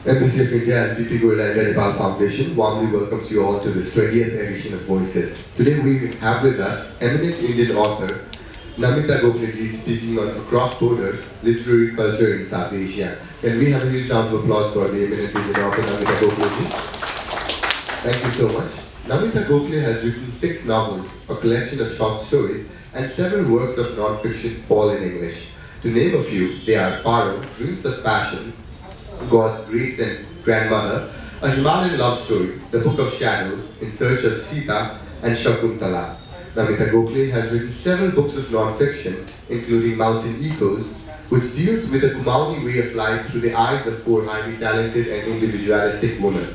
Embassy of India and PP Gorilla India Nepal Foundation warmly welcomes you all to this 20th edition of Voices. Today we have with us eminent Indian author Namita Gokhale speaking on cross borders literary culture in South Asia. Can we have a huge round of applause for the eminent Indian author Namita Gokhale? Thank you so much. Namita Gokhale has written 6 novels, a collection of short stories, and several works of non-fiction, all in English. To name a few, they are Paro, Dreams of Passion, God's Great and Grandmother, A Himalayan Love Story, The Book of Shadows, In Search of Sita, and Shakuntala. Namita Gokhale has written several books of non-fiction, including Mountain Echoes, which deals with a Kumaoni way of life through the eyes of 4 highly talented and individualistic women.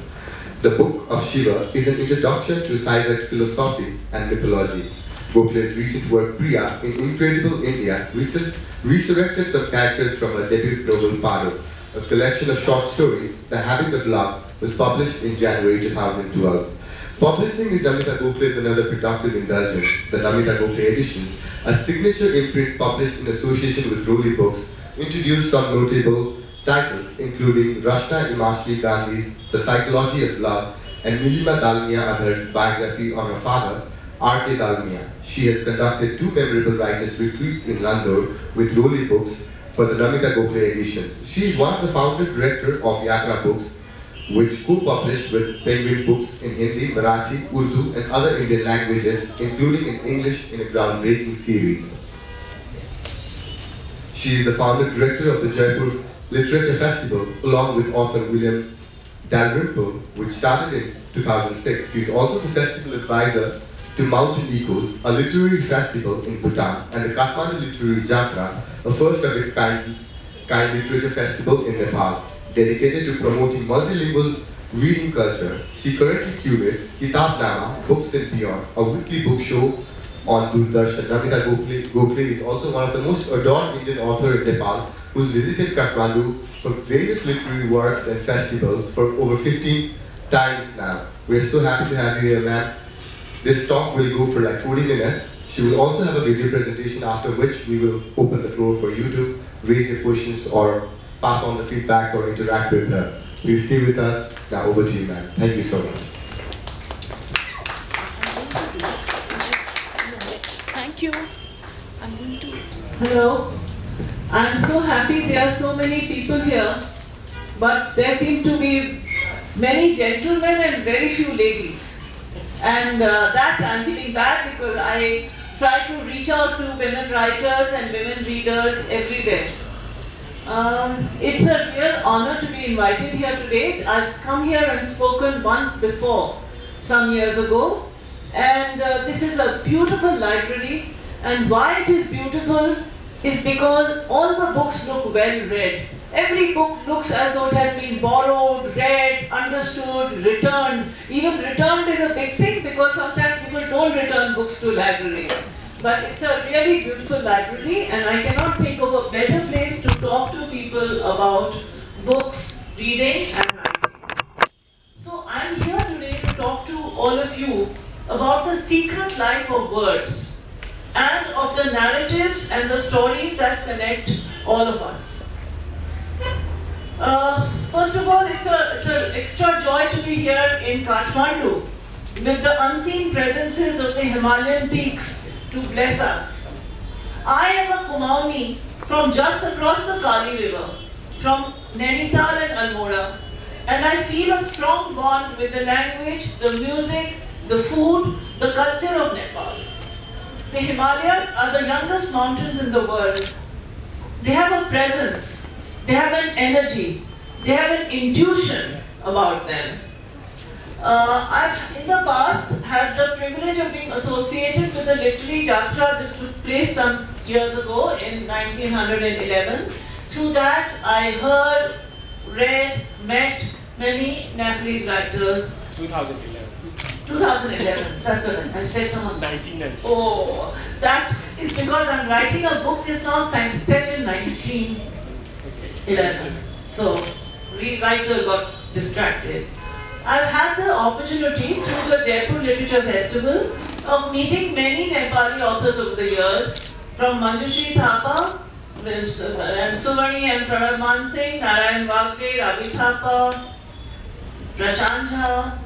The Book of Shiva is an introduction to Saivat philosophy and mythology. Gokhale's recent work Priya in Incredible India resurrected some characters from her debut novel Paro. A collection of short stories, The Habit of Love, was published in January 2012. Publishing is Namita Gokhale's another productive indulgence, the Namita Gokhale Editions, a signature imprint published in association with Roli Books, introduced some notable titles including Rashna Imashli Gandhi's The Psychology of Love and Nilima Dalmia Adhar's biography on her father, R.K. Dalmia. She has conducted 2 memorable writers' retreats in Landor with Roli Books for the Namita Gokhale edition. She is one of the founder director of Yatra Books, which co-published with Penguin Books in Hindi, Marathi, Urdu, and other Indian languages, including in English in a groundbreaking series. She is the founder director of the Jaipur Literature Festival, along with author William Dalrymple, which started in 2006. She is also the festival advisor to Mountain Echoes, a literary festival in Bhutan, and the Kathmandu Literary Jatra, a first of its kind literature festival in Nepal, dedicated to promoting multilingual reading culture. She currently curates Kitab Nama, Books and Beyond, a weekly book show on Doordarshan. Namita Gokhale is also one of the most adored Indian authors in Nepal, who's visited Kathmandu for various literary works and festivals for over 15 times now. We're so happy to have you here, ma'am. This talk will go for like 40 minutes. She will also have a video presentation, after which we will open the floor for you to raise your questions or pass on the feedback or interact with her. Please stay with us. Now over to you, ma'am. Thank you so much. Thank you. I'm going to... Hello. I'm so happy there are so many people here, but there seem to be many gentlemen and very few ladies. And that I'm feeling bad because I try to reach out to women writers and women readers everywhere. It's a real honor to be invited here today. I've come here and spoken once before, some years ago. And this is a beautiful library. And why it is beautiful is because all the books look well read. Every book looks as though it has been borrowed, read, understood, returned. Even returned is a big thing because sometimes people don't return books to libraries. But it's a really beautiful library, and I cannot think of a better place to talk to people about books, reading and writing. So I'm here today to talk to all of you about the secret life of words and of the narratives and the stories that connect all of us. First of all, it's an extra joy to be here in Kathmandu with the unseen presences of the Himalayan peaks to bless us. I am a Kumaoni from just across the Kali River, from Nainital and Almora, and I feel a strong bond with the language, the music, the food, the culture of Nepal. The Himalayas are the youngest mountains in the world. They have a presence, they have an energy, they have an intuition about them. I've in the past had the privilege of being associated with the literary yatra that took place some years ago in 1911. Through that, I heard, read, met many Nepalese writers. 2011. 2011, that's what I said someone. 1990. Oh, that is because I'm writing a book just now set in 1911. So, rewriter got distracted. I've had the opportunity through the Jaipur Literature Festival of meeting many Nepali authors over the years, from Manjushri Thapa and Suvani and Pranab Mansingh, Narayan Wagde, Ravi Thapa, Prashant Jha,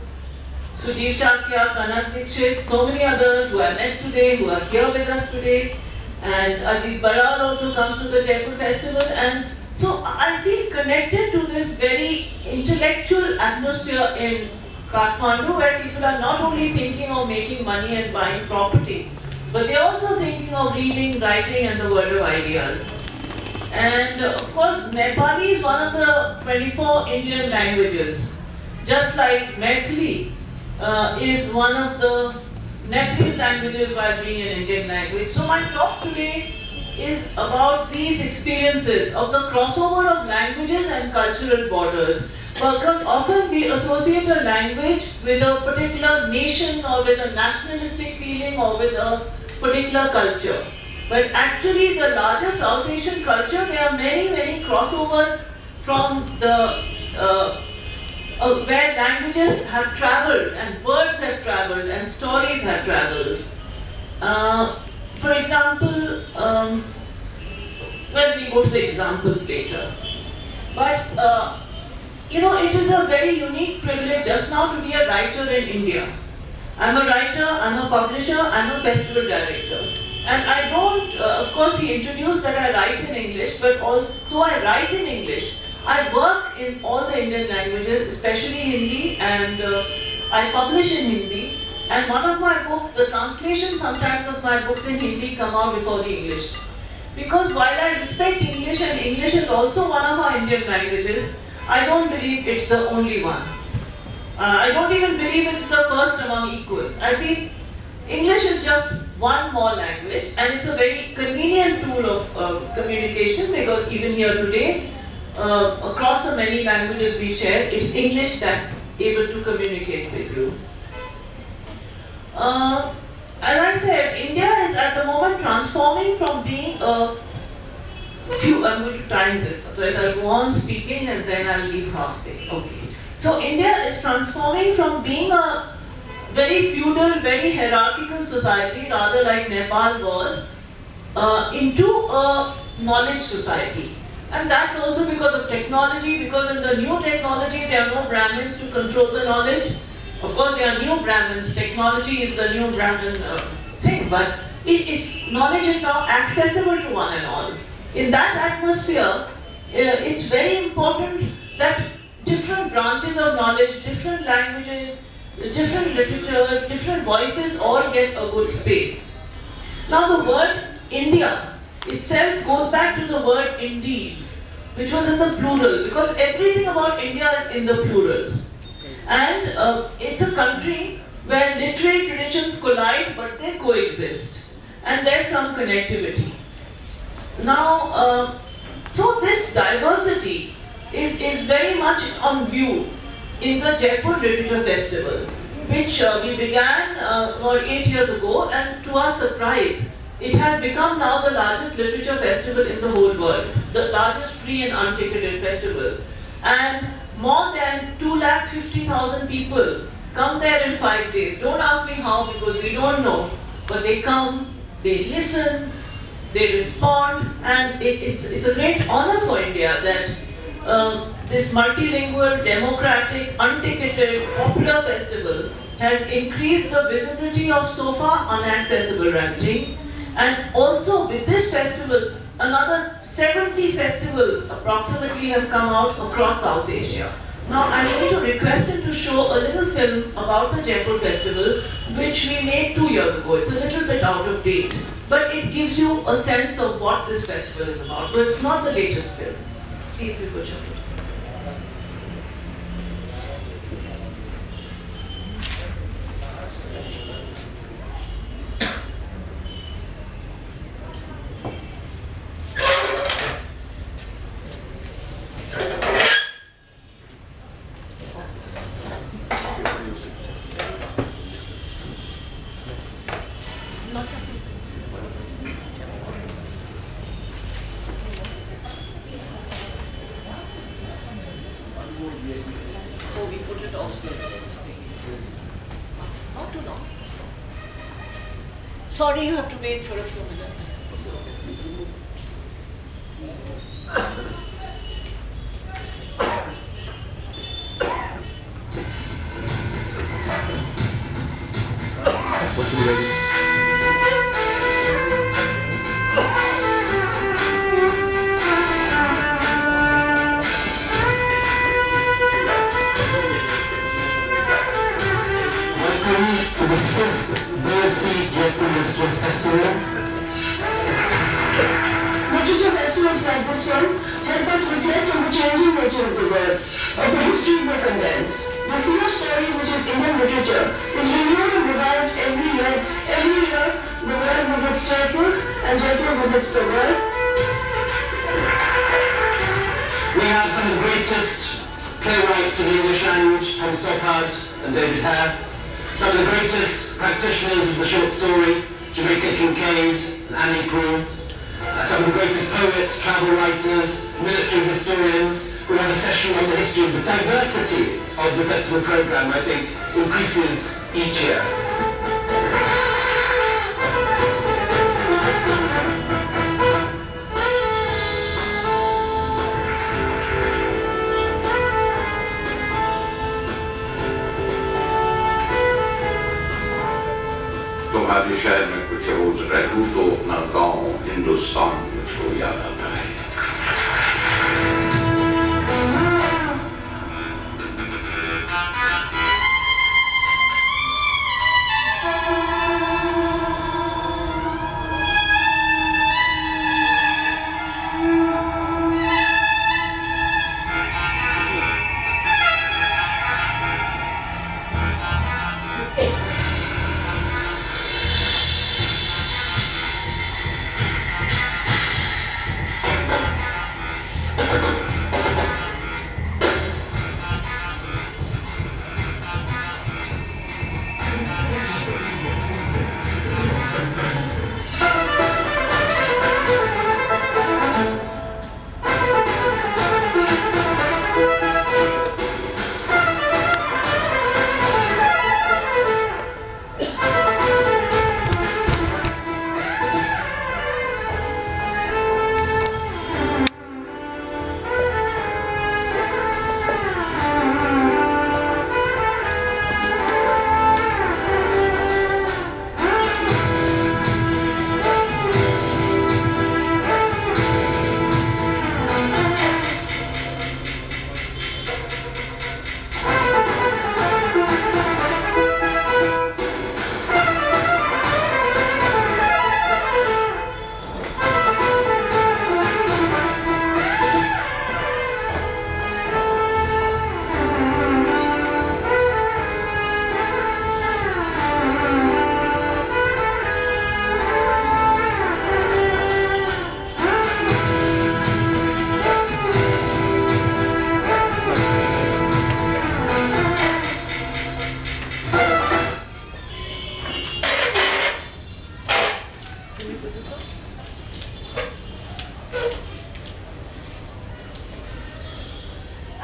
Sujeev Chakya, Kanak Dikshit, so many others who I met today, who are here with us today. And Ajit Baral also comes to the Jaipur Festival. And so I feel connected to this very intellectual atmosphere in Kathmandu, where people are not only thinking of making money and buying property, but they're also thinking of reading, writing, and the world of ideas. And of course, Nepali is one of the 24 Indian languages, just like Maithili is one of the Nepalese languages while being an Indian language. So my talk today is about these experiences of the crossover of languages and cultural borders. Because often we associate a language with a particular nation or with a nationalistic feeling or with a particular culture. But actually the larger South Asian culture, there are many, many crossovers from the where languages have traveled and words have traveled and stories have traveled. For example, well, we'll go to the examples later. But you know, it is a very unique privilege just now to be a writer in India. I'm a writer, I'm a publisher, I'm a festival director. And I don't, of course he introduced that I write in English, but although I write in English, I work in all the Indian languages, especially Hindi, and I publish in Hindi. And one of my books, the translation sometimes of my books in Hindi come out before the English. Because while I respect English, and English is also one of our Indian languages, I don't believe it's the only one. I don't even believe it's the first among equals. I feel English is just one more language, and it's a very convenient tool of communication, because even here today, across the many languages we share, it's English that's able to communicate with you. As I said, India is at the moment transforming from being a few, I'm going to time this, otherwise I'll go on speaking and then I'll leave halfway. Okay. So India is transforming from being a very feudal, very hierarchical society, rather like Nepal was, into a knowledge society. And that's also because of technology, because in the new technology there are no Brahmins to control the knowledge. Of course there are new Brahmins, technology is the new Brahmin thing, but knowledge is now accessible to one and all. In that atmosphere, it's very important that different branches of knowledge, different languages, different literatures, different voices all get a good space. Now the word India itself goes back to the word Indies, which was in the plural, because everything about India is in the plural. And it's a country where literary traditions collide, but they coexist. And there's some connectivity. Now, so this diversity is very much on view in the Jaipur Literature Festival, which we began about 8 years ago, and to our surprise, it has become now the largest literature festival in the whole world, the largest free and unticketed festival. And more than 250,000 people come there in 5 days. Don't ask me how, because we don't know, but they come, they listen, they respond, and it's a great honor for India that this multilingual, democratic, unticketed, popular festival has increased the visibility of so far unaccessible writing. And also with this festival, another 70 festivals approximately have come out across South Asia. Now I'm going to request him to show a little film about the Jaipur Festival, which we made 2 years ago. It's a little bit out of date, but it gives you a sense of what this festival is about. But it's not the latest film. Please be good, Chandra. Sorry, you have to wait for a few minutes. What are you ready? The fifth BSc Jaipur Literature Festival. Literature festivals like this one help us reflect on the changing nature of the words, of the histories they condense. The Sea of Stories, which is Indian literature, is renewed and revived every year. Every year, the world visits Jaipur, and Jaipur visits the world. We have some of the greatest playwrights in the English language, Hans Stockard and David Hare. Some of the greatest practitioners of the short story, Jamaica Kincaid and Annie Proulx. Some of the greatest poets, travel writers, military historians. We have a session on the history of the diversity of the festival program, I think, increases each year. तुम्हारे शहर में कुछ रोज रहूं तो अपना गांव हिंदुस्तान मुझको याद आता है।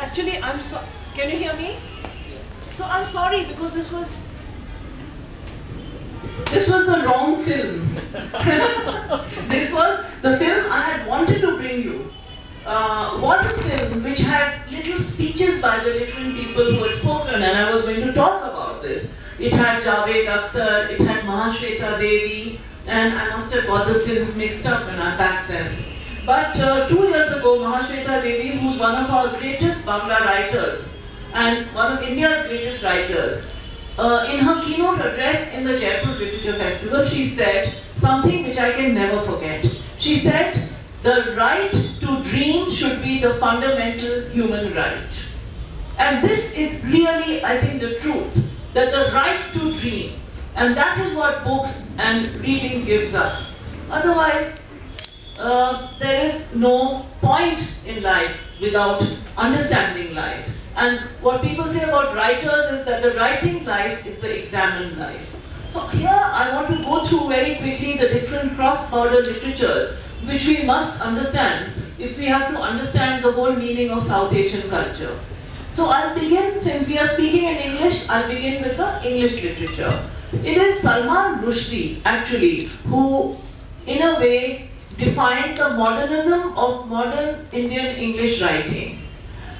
Actually, can you hear me? So I'm sorry because this was the wrong film. This was the film I had wanted to bring you. Was a film which had little speeches by the different people who had spoken, and I was going to talk about this. It had Javed Akhtar, it had Mahashweta Devi, and I must have got the films mixed up when I packed them. But 2 years ago, Mahashweta Devi, who's one of our greatest Bangla writers and one of India's greatest writers, in her keynote address in the Jaipur Literature Festival, she said something which I can never forget. She said, the right to dream should be the fundamental human right. And this is really, I think, the truth, that the right to dream. And that is what books and reading gives us. Otherwise, there is no point in life without understanding life. And what people say about writers is that the writing life is the examined life. So here I want to go through very quickly the different cross-border literatures which we must understand if we have to understand the whole meaning of South Asian culture. So I'll begin, since we are speaking in English, I'll begin with the English literature. It is Salman Rushdie, actually, who in a way defined the modernism of modern Indian English writing.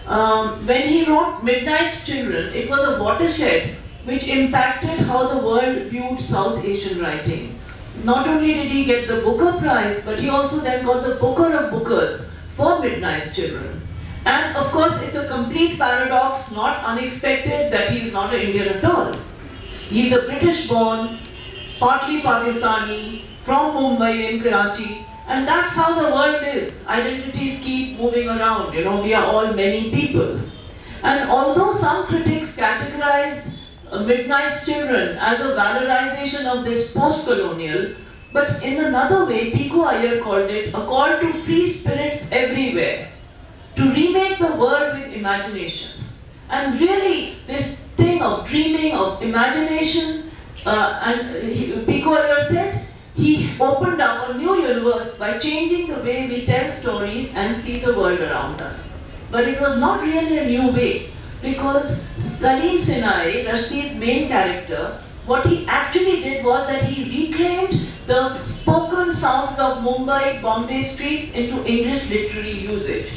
When he wrote Midnight's Children, it was a watershed which impacted how the world viewed South Asian writing. Not only did he get the Booker Prize, but he also then got the Booker of Bookers for Midnight's Children. And of course, it's a complete paradox, not unexpected, that he is not an Indian at all. He's a British-born, partly Pakistani, from Mumbai and Karachi, and that's how the world is. Identities keep moving around, you know, we are all many people. And although some critics categorized Midnight's Children as a valorization of this post-colonial, but in another way, Piku Iyer called it a call to free spirits everywhere, to remake the world with imagination. And really, this thing of dreaming, of imagination, Piku Iyer said, he opened up a new universe by changing the way we tell stories and see the world around us. But it was not really a new way, because Salim Sinai, Rushdie's main character, what he actually did was that he reclaimed the spoken sounds of Mumbai, Bombay streets into English literary usage.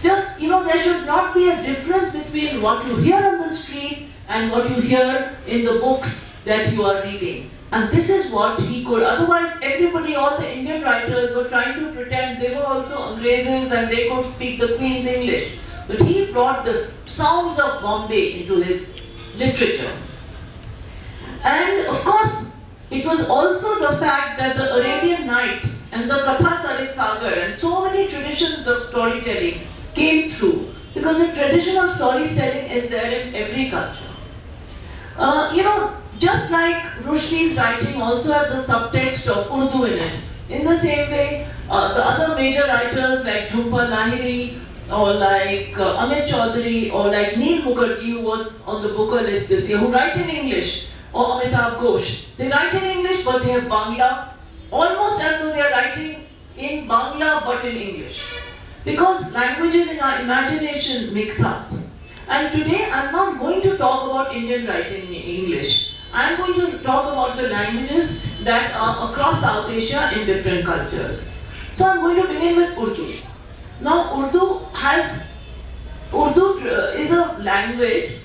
Just, you know, there should not be a difference between what you hear on the street and what you hear in the books that you are reading. And this is what he could. Otherwise, everybody, all the Indian writers were trying to pretend they were also Angrezes and they could speak the Queen's English. But he brought the sounds of Bombay into his literature. And of course, it was also the fact that the Arabian Nights and the Katha Sarit Sagar and so many traditions of storytelling came through, because the tradition of storytelling is there in every culture. You know, just like Rushdie's writing also had the subtext of Urdu in it. In the same way, the other major writers like Jhumpa Lahiri, or like Amit Chaudhary, or like Neel Mukherjee, who was on the Booker list this year, who write in English, or Amitabh Ghosh. They write in English, but they have Bangla, almost as though they are writing in Bangla, but in English. Because languages in our imagination mix up. And today, I'm not going to talk about Indian writing in English. I'm going to talk about the languages that are across South Asia in different cultures. So I'm going to begin with Urdu. Now, Urdu is a language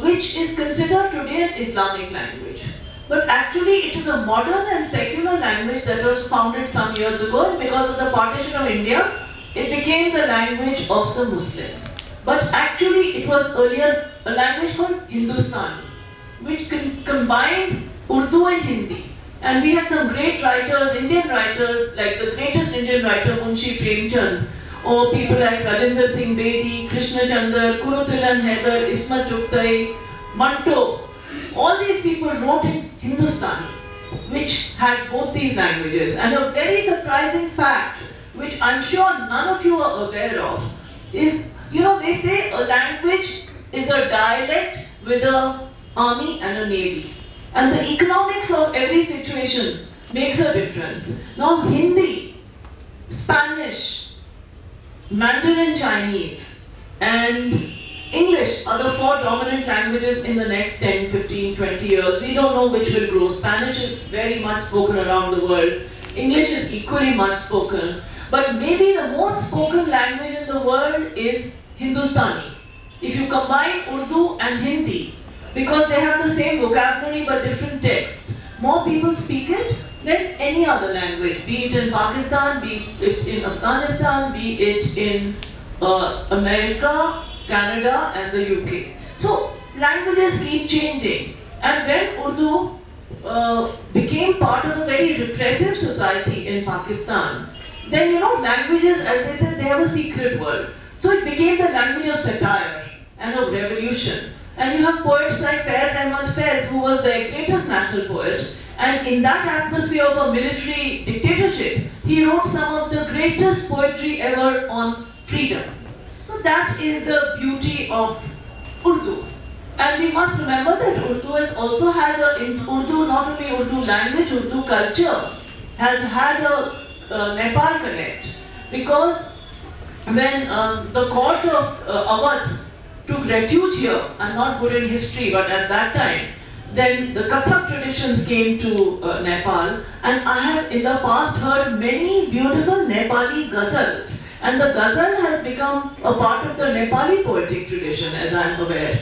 which is considered today an Islamic language. But actually, it is a modern and secular language that was founded some years ago, and because of the partition of India, it became the language of the Muslims. But actually, it was earlier a language called Hindustani, which combined Urdu and Hindi. And we had some great writers, Indian writers, like the greatest Indian writer, Munshi Premchand, or people like Rajendra Singh Bedi, Krishna Chandra, Kurutillan Haidar, Ismat Chugtai, Manto. All these people wrote in Hindustani, which had both these languages. And a very surprising fact, which I'm sure none of you are aware of, is, you know, they say a language is a dialect with an army and a navy. And the economics of every situation makes a difference. Now, Hindi, Spanish, Mandarin Chinese, and English are the four dominant languages in the next 10, 15, 20 years. We don't know which will grow. Spanish is very much spoken around the world. English is equally much spoken. But maybe the most spoken language in the world is Hindustani. If you combine Urdu and Hindi, because they have the same vocabulary but different texts, more people speak it than any other language, be it in Pakistan, be it in Afghanistan, be it in America, Canada and the UK. So languages keep changing, and when Urdu became part of a very repressive society in Pakistan, then, you know, languages, as they said, they have a secret world. So it became the language of satire and of revolution. And you have poets like Faiz Ahmad Faiz, who was their greatest national poet, and in that atmosphere of a military dictatorship, he wrote some of the greatest poetry ever on freedom. So that is the beauty of Urdu. And we must remember that Urdu has also had Urdu, not only Urdu language, Urdu culture, has had a Nepal connect. Because when the court of Awadh took refuge here, I'm not good in history, but at that time, Then the Kathak traditions came to Nepal, and I have in the past heard many beautiful Nepali ghazals, and the ghazal has become a part of the Nepali poetic tradition, as I am aware.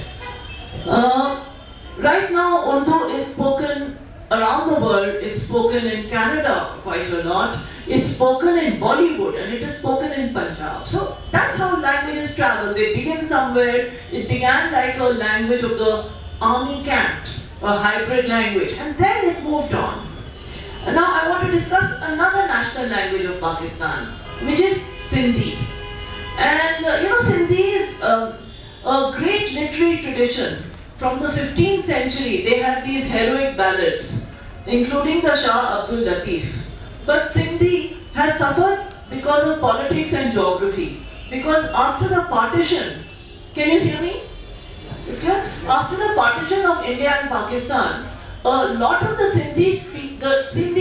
Right now, Urdu is spoken around the world. It's spoken in Canada quite a lot. It's spoken in Bollywood, and it is spoken in Punjab. So that's how languages travel. They begin somewhere. It began like a language of the army camps, a hybrid language, and then it moved on. And now I want to discuss another national language of Pakistan, which is Sindhi. And Sindhi is a great literary tradition. From the 15th century, they had these heroic ballads, including the Shah Abdul Latif. But Sindhi has suffered because of politics and geography. Because after the partition, can you hear me? It's clear? After the partition of India and Pakistan, a lot of the Sindhi speakers in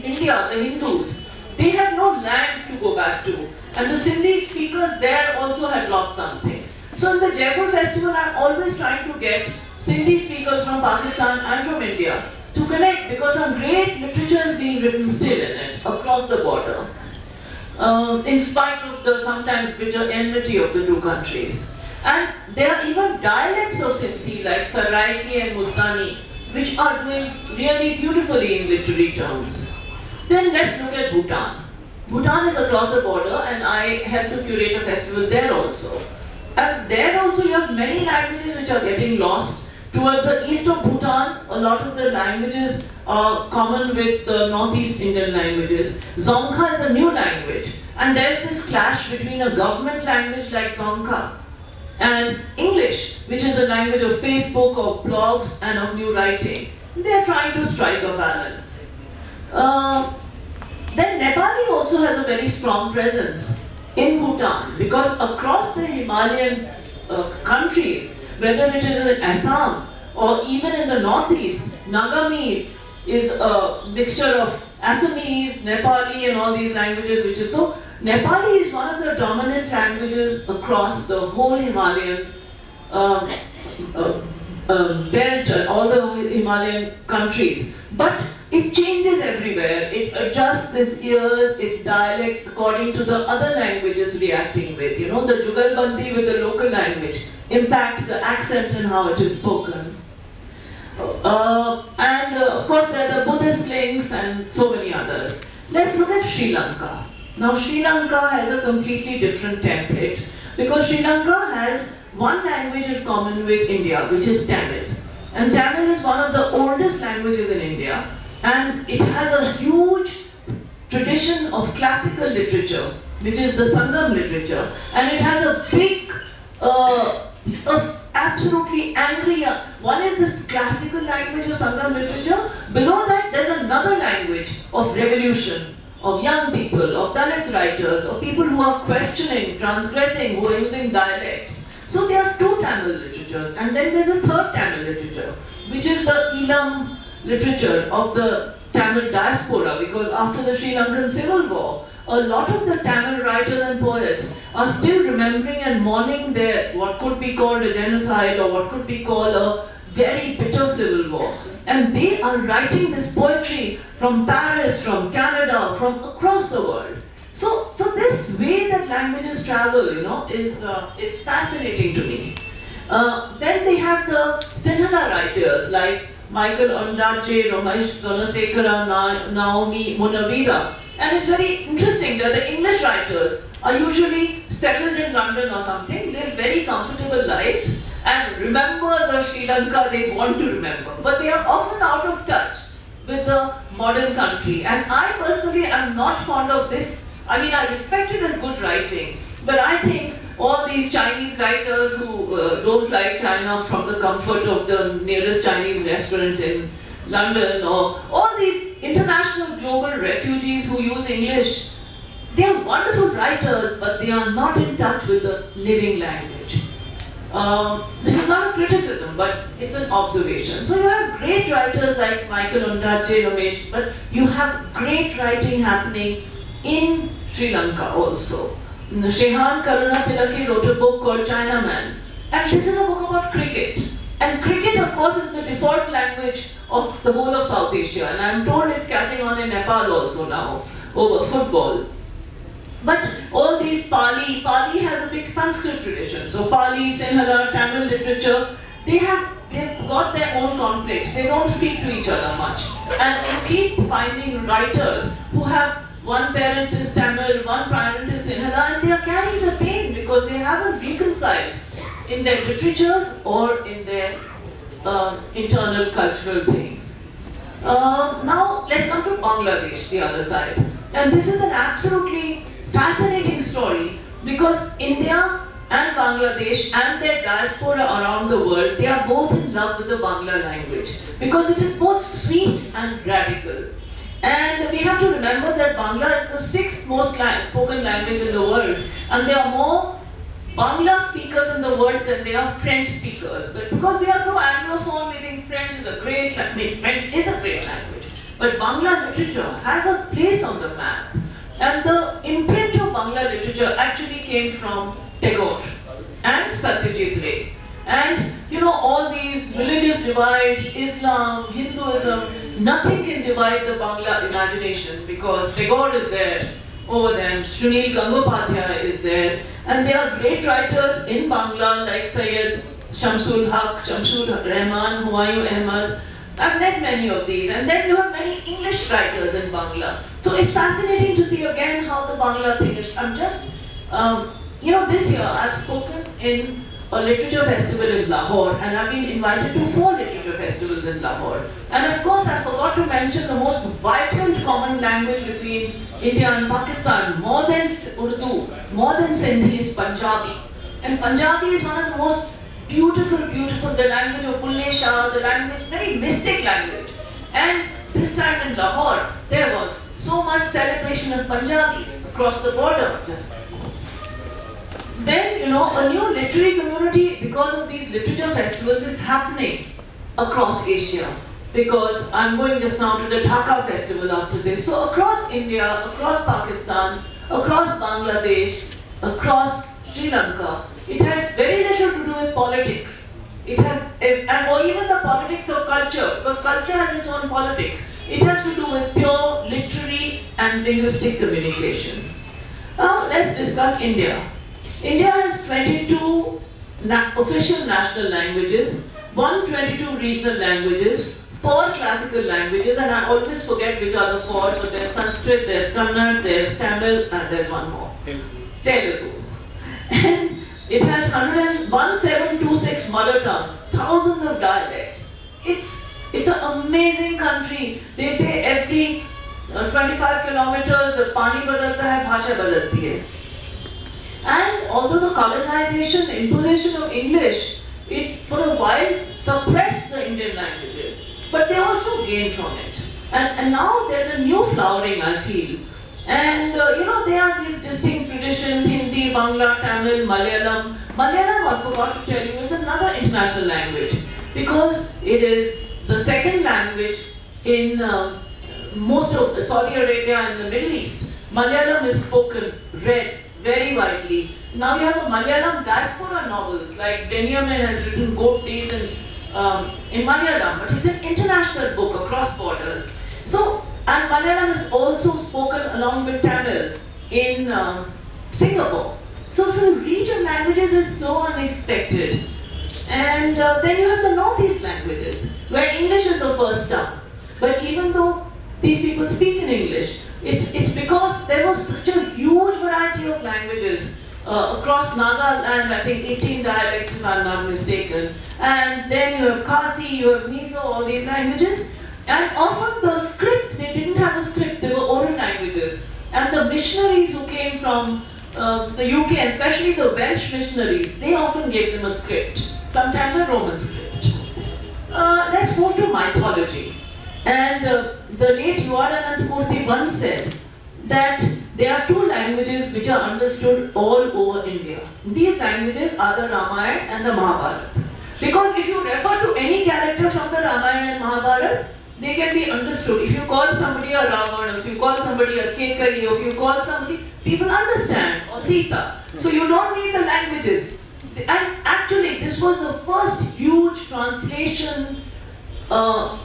India, the Hindus, they had no land to go back to. And the Sindhi speakers there also had lost something. So in the Jaipur festival, I'm always trying to get Sindhi speakers from Pakistan and from India to connect, because some great literature is being written still in it, across the border, in spite of the sometimes bitter enmity of the two countries. And there are even dialects of Sindhi like Saraiki and Multani, which are doing really beautifully in literary terms. Then let's look at Bhutan. Bhutan is across the border, and I helped to curate a festival there also. And there also you have many languages which are getting lost. Towards the east of Bhutan, a lot of the languages are common with the northeast Indian languages. Dzongkha is a new language, and there's this clash between a government language like Dzongkha and English, which is a language of Facebook, of blogs, and of new writing. They are trying to strike a balance. Then Nepali also has a very strong presence in Bhutan, because across the Himalayan countries, whether it is in Assam or even in the northeast, Nagamis is a mixture of Assamese, Nepali, and all these languages, which is so. Nepali is one of the dominant languages across the whole Himalayan belt, all the Himalayan countries. But it changes everywhere. It adjusts its ears, its dialect according to the other languages reacting with. The Jugalbandi with the local language impacts the accent and how it is spoken. Of course there are the Buddhist links and so many others. Let's look at Sri Lanka. Now Sri Lanka has a completely different template, because Sri Lanka has one language in common with India, which is Tamil. And Tamil is one of the oldest languages in India, and it has a huge tradition of classical literature, which is the Sangam literature, and it has a big, absolutely angry, one is this classical language of Sangam literature. Below that there's another language of revolution, of young people, of Dalit writers, of people who are questioning, transgressing, who are using dialects. So there are two Tamil literatures, and then there's a third Tamil literature, which is the Elam literature of the Tamil diaspora, because after the Sri Lankan Civil War, a lot of the Tamil writers and poets are still remembering and mourning their, what could be called a genocide, or what could be called a very bitter civil war. And they are writing this poetry from Paris, from Canada, from across the world. So this way that languages travel, is fascinating to me. Then they have the Sinhala writers like Michael Ondaatje, Ramesh Gunasekara, Naomi Munavira. And it's very interesting that the English writers are usually settled in London or something, live very comfortable lives, and remember the Sri Lanka they want to remember. But they are often out of touch with the modern country. And I personally am not fond of this. I mean, I respect it as good writing, but I think all these Chinese writers who don't like China from the comfort of the nearest Chinese restaurant in London, or all these international global refugees who use English, they are wonderful writers, but they are not in touch with the living language. This is not a criticism, but it's an observation. So you have great writers like Michael Ondaatje, Ramesh, but you have great writing happening in Sri Lanka also. Shehan Karuna Tilaki wrote a book called Chinaman, and this is a book about cricket. And cricket, of course, is the default language of the whole of South Asia. And I'm told it's catching on in Nepal also now, over football. But all these Pali has a big Sanskrit tradition. So Pali, Sinhala, Tamil literature, they've got their own conflicts. They don't speak to each other much. And you keep finding writers who have one parent is Tamil, one parent is Sinhala, and they are carrying the pain because they haven't reconciled in their literatures or in their internal cultural things. Now let's come to Bangladesh, the other side. And this is an absolutely fascinating story because India and Bangladesh and their diaspora around the world, they are both in love with the Bangla language because it is both sweet and radical. And we have to remember that Bangla is the sixth most spoken language in the world, and there are more Bangla speakers in the world than there are French speakers. But because we are so Anglophone, we think French is a great language. French is a great language. But Bangla literature has a place on the map. And the imprint of Bangla literature actually came from Tagore and Satyajit Ray. And you know, all these religious divides, Islam, Hinduism, nothing can divide the Bangla imagination because Tagore is there over them, Srinil Gangopadhyay is there, and there are great writers in Bangla like Syed Shamsul Haq, Shamsul Rahman, Humayun Ahmad. I've met many of these, and then you have many English writers in Bangla. So it's fascinating to see again how the Bangla thing is. I'm just, you know, this year I've spoken in a literature festival in Lahore, and I've been invited to 4 literature festivals in Lahore. And of course, I forgot to mention the most vibrant common language between India and Pakistan, more than Urdu, more than Sindhi, is Punjabi. And Punjabi is one of the most beautiful, the language of Bulle Shah, the language, very mystic language. And this time in Lahore, there was so much celebration of Punjabi across the border. Then, you know, a new literary community, because of these literature festivals, is happening across Asia. Because I'm going just now to the Dhaka festival after this. So across India, across Pakistan, across Bangladesh, across Sri Lanka, it has very little to do with politics. It has, or even the politics of culture, because culture has its own politics. It has to do with pure literary and linguistic communication. Now let's discuss India. India has 22 official national languages, 122 regional languages, 4 classical languages, and I always forget which are the 4, but there's Sanskrit, there's Kannada, there's Tamil, and there's one more. Telugu. And it has 1726 mother tongues, thousands of dialects. It's an amazing country. They say every 25 kilometers, the pani badalta hai, bhasha badalti hai. And although the colonization, the imposition of English, it for a while suppressed the Indian languages, but they also gained from it. And now there's a new flowering, I feel. And you know, there are these distinct traditions, Hindi, Bangla, Tamil, Malayalam. Malayalam, I forgot to tell you, is another international language because it is the second language in most of Saudi Arabia and the Middle East. Malayalam is spoken, read very widely. Now you have a Malayalam diaspora novels, like Benjamin has written Goat Days in Malayalam, but it's an international book across borders. So, and Malayalam is also spoken along with Tamil in Singapore. So the reach of languages is so unexpected. And then you have the Northeast languages, where English is the first tongue. But even though these people speak in English, it's because there was such a huge variety of languages across Nagaland, I think 18 dialects if I'm not mistaken. And then you have Khasi, you have Mizo, all these languages. And often the script, they didn't have a script, they were oral languages. And the missionaries who came from the UK, especially the Welsh missionaries, they often gave them a script, sometimes a Roman script. Let's move to mythology. And the late Yuvadanand Murthy once said that there are 2 languages which are understood all over India. These languages are the Ramayana and the Mahabharata. Because if you refer to any character from the Ramayana and Mahabharata, they can be understood. If you call somebody a Ravana, if you call somebody a Kekari, or if you call somebody, people understand, or Sita. So you don't need the languages. And actually, this was the first huge translation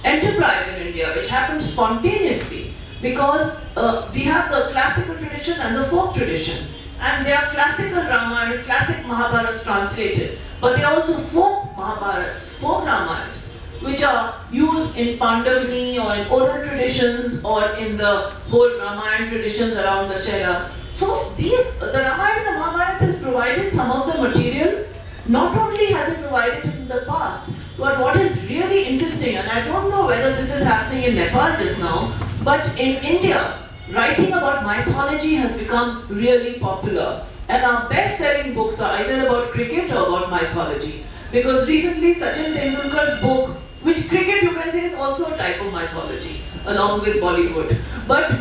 enterprise in India, which happened spontaneously, because we have the classical tradition and the folk tradition. And there are classical Ramayanas, classic Mahabharats translated, but there are also folk Mahabharats, folk Ramayanas, which are used in Pandavani or in oral traditions or in the whole Ramayana traditions around the Shera. So the Ramayana and the Mahabharata has provided some of the material. Not only has it provided it in the past, but what is really interesting, and I don't know whether this is happening in Nepal just now, but in India, writing about mythology has become really popular. And our best-selling books are either about cricket or about mythology. Because recently Sachin Tendulkar's book, which cricket you can say is also a type of mythology, along with Bollywood. But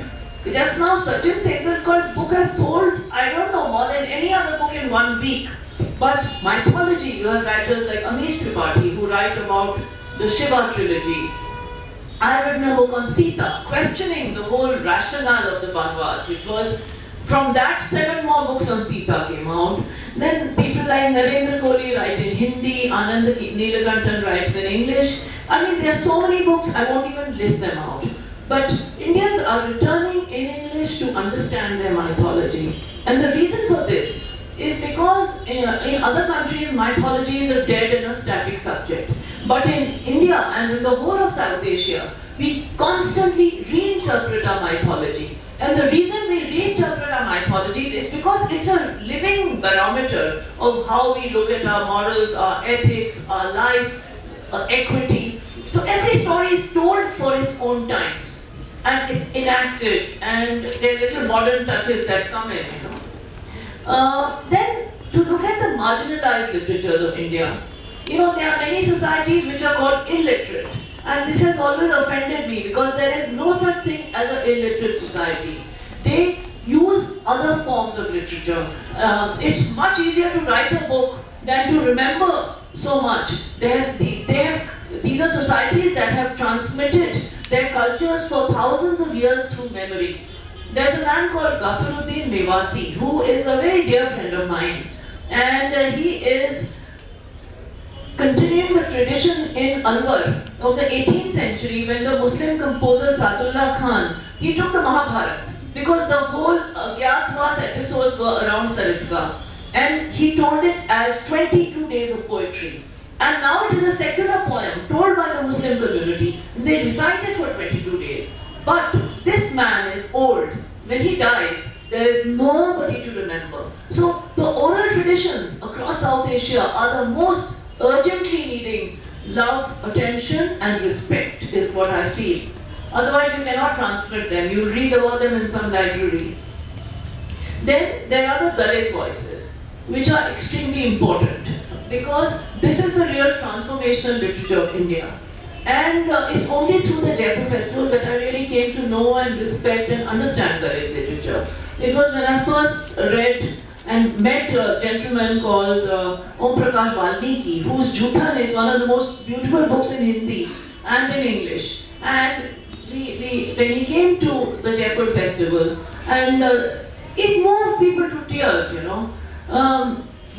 just now Sachin Tendulkar's book has sold, I don't know, more than any other book in 1 week. But mythology, you have writers like Amish Tripathi who write about the Shiva trilogy. I have written a book on Sita, questioning the whole rationale of the Banvas, which was, from that 7 more books on Sita came out. Then people like Narendra Kohli write in Hindi, Anand Neelakantan writes in English. I mean, there are so many books, I won't even list them out. But Indians are returning in English to understand their mythology. And the reason for this is because in other countries, mythology is a dead and a static subject. But in India and in the whole of South Asia, we constantly reinterpret our mythology. And the reason we reinterpret our mythology is because it's a living barometer of how we look at our morals, our ethics, our life, equity. So every story is told for its own times. And it's enacted, and there are little modern touches that come in, you know. Then, to look at the marginalized literatures of India, you know, there are many societies which are called illiterate. And this has always offended me because there is no such thing as an illiterate society. They use other forms of literature. It's much easier to write a book than to remember so much. These are societies that have transmitted their cultures for thousands of years through memory. There's a man called Ghafaruddin Mewati, who is a very dear friend of mine. And he is continuing the tradition in Alwar of the 18th century, when the Muslim composer Sadullah Khan, he took the Mahabharata, because the whole Gyatwas episodes were around Sariska, and he told it as 22 days of poetry. And now it is a secular poem told by the Muslim community. They recite it for 22 days. But this man is old. When he dies, there is nobody to remember. So the oral traditions across South Asia are the most urgently needing love, attention and respect, is what I feel. Otherwise you cannot transmit them. You read about them in some library. Then there are the Dalit voices, which are extremely important, because this is the real transformational literature of India. And it's only through the Jaipur Festival that I really came to know and respect and understand Dalit literature. It was when I first read and met a gentleman called Om Prakash Valmiki, whose Juthan is one of the most beautiful books in Hindi and in English. And when he came to the Jaipur Festival, and it moved people to tears, you know.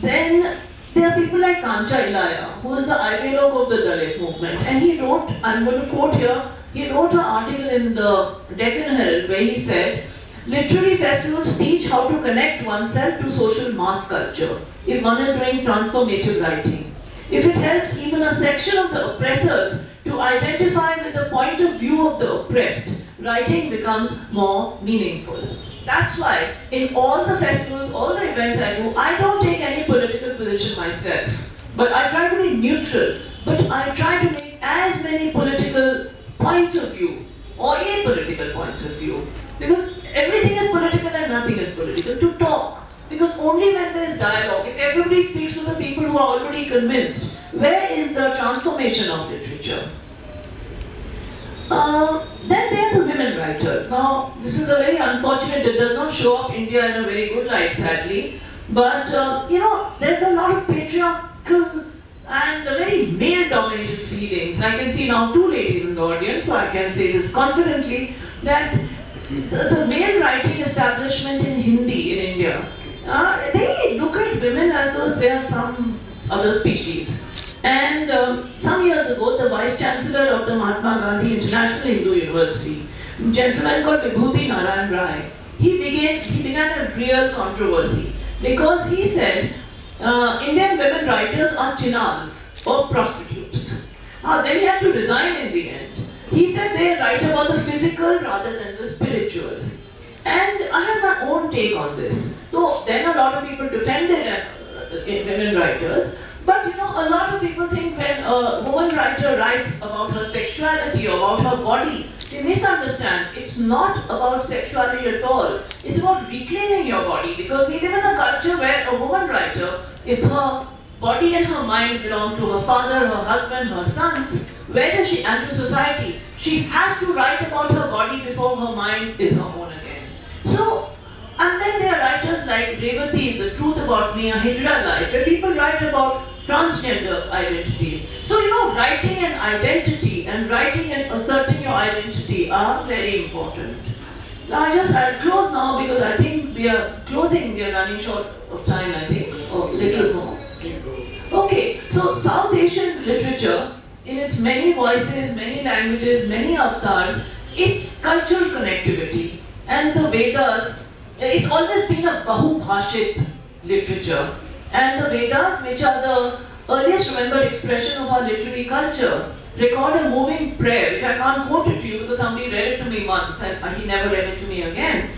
Then there are people like Kancha Ilaya, who is the ideologue of the Dalit movement, and he wrote, I'm going to quote here, he wrote an article in the Deccan Herald where he said, literary festivals teach how to connect oneself to social mass culture if one is doing transformative writing. If it helps even a section of the oppressors to identify with the point of view of the oppressed, writing becomes more meaningful. That's why in all the festivals, all the events I do, I don't take any political position myself. But I try to be neutral. But I try to make as many political points of view, or apolitical points of view. Because everything is political and nothing is political. To talk. Because only when there is dialogue, if everybody speaks to the people who are already convinced, where is the transformation of literature? Then there are the women writers. Now, this is a very unfortunate, it does not show up India in a very good light, sadly. But, you know, there's a lot of patriarchal and very male-dominated feelings. I can see now 2 ladies in the audience, so I can say this confidently, that the male writing establishment in Hindi in India, they look at women as though they are some other species. And some years ago, the Vice Chancellor of the Mahatma Gandhi International Hindu University, a gentleman called Vibhuti Narayan Rai, he began a real controversy because he said Indian women writers are chinals or prostitutes. Then he had to resign in the end. He said they write about the physical rather than the spiritual. And I have my own take on this. So then a lot of people defended women writers. But you know, a lot of people think when a woman writer writes about her sexuality or about her body, they misunderstand. It's not about sexuality at all. It's about reclaiming your body, because we live in a culture where a woman writer, if her body and her mind belong to her father, her husband, her sons, where does she enter society? She has to write about her body before her mind is her own again. So, and then there are writers like Revati, The Truth About Me, A Hijra Life, where people write about transgender identities. So, you know, writing an identity and writing and asserting your identity are very important. Now, I'll close now because I think we are closing, we are running short of time, I think, or little more. Okay, so South Asian literature, in its many voices, many languages, many avatars, its cultural connectivity and the Vedas, it's always been a Bahubhashit literature. And the Vedas, which are the earliest remembered expression of our literary culture, record a moving prayer, which I can't quote it to you because somebody read it to me once and he never read it to me again,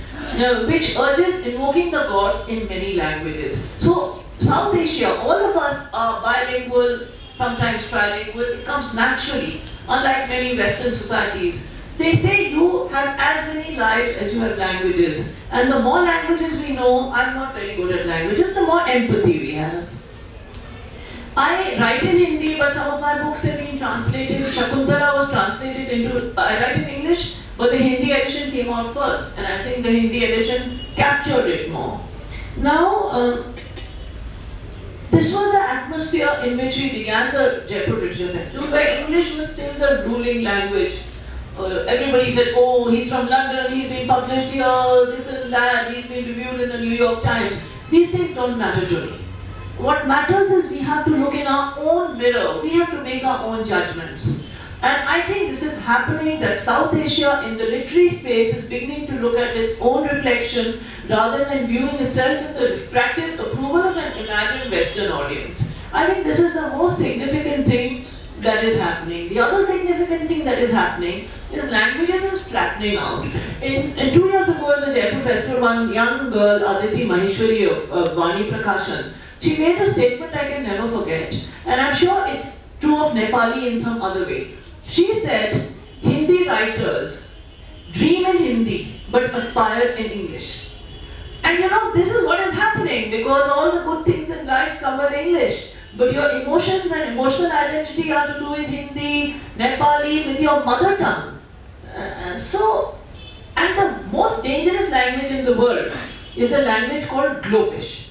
which urges invoking the gods in many languages. So, South Asia, all of us are bilingual, sometimes trilingual. It comes naturally, unlike many Western societies. They say you have as many lives as you have languages. And the more languages we know, I'm not very good at languages, the more empathy we have. I write in Hindi, but some of my books have been translated. Shakuntala was translated into, I write in English, but the Hindi edition came out first. And I think the Hindi edition captured it more. Now, this was the atmosphere in which we began the Jaipur Literature Festival, where English was still the ruling language. Everybody said, oh, he's from London, he's been published here, this and that, he's been reviewed in the New York Times. These things don't matter to me. What matters is we have to look in our own mirror, we have to make our own judgments. And I think this is happening, that South Asia in the literary space is beginning to look at its own reflection rather than viewing itself in the refracted approval of an imagined Western audience. I think this is the most significant thing that is happening. The other significant thing that is happening is languages is flattening out. In 2 years ago in the Jaipur Festival, one young girl, Aditi Maheshwari of Vani Prakashan, she made a statement I can never forget. And I'm sure it's true of Nepali in some other way. She said, Hindi writers dream in Hindi but aspire in English. And you know, this is what is happening because all the good things in life come with English. But your emotions and emotional identity are to do with Hindi, Nepali, with your mother tongue. And the most dangerous language in the world is a language called Globish.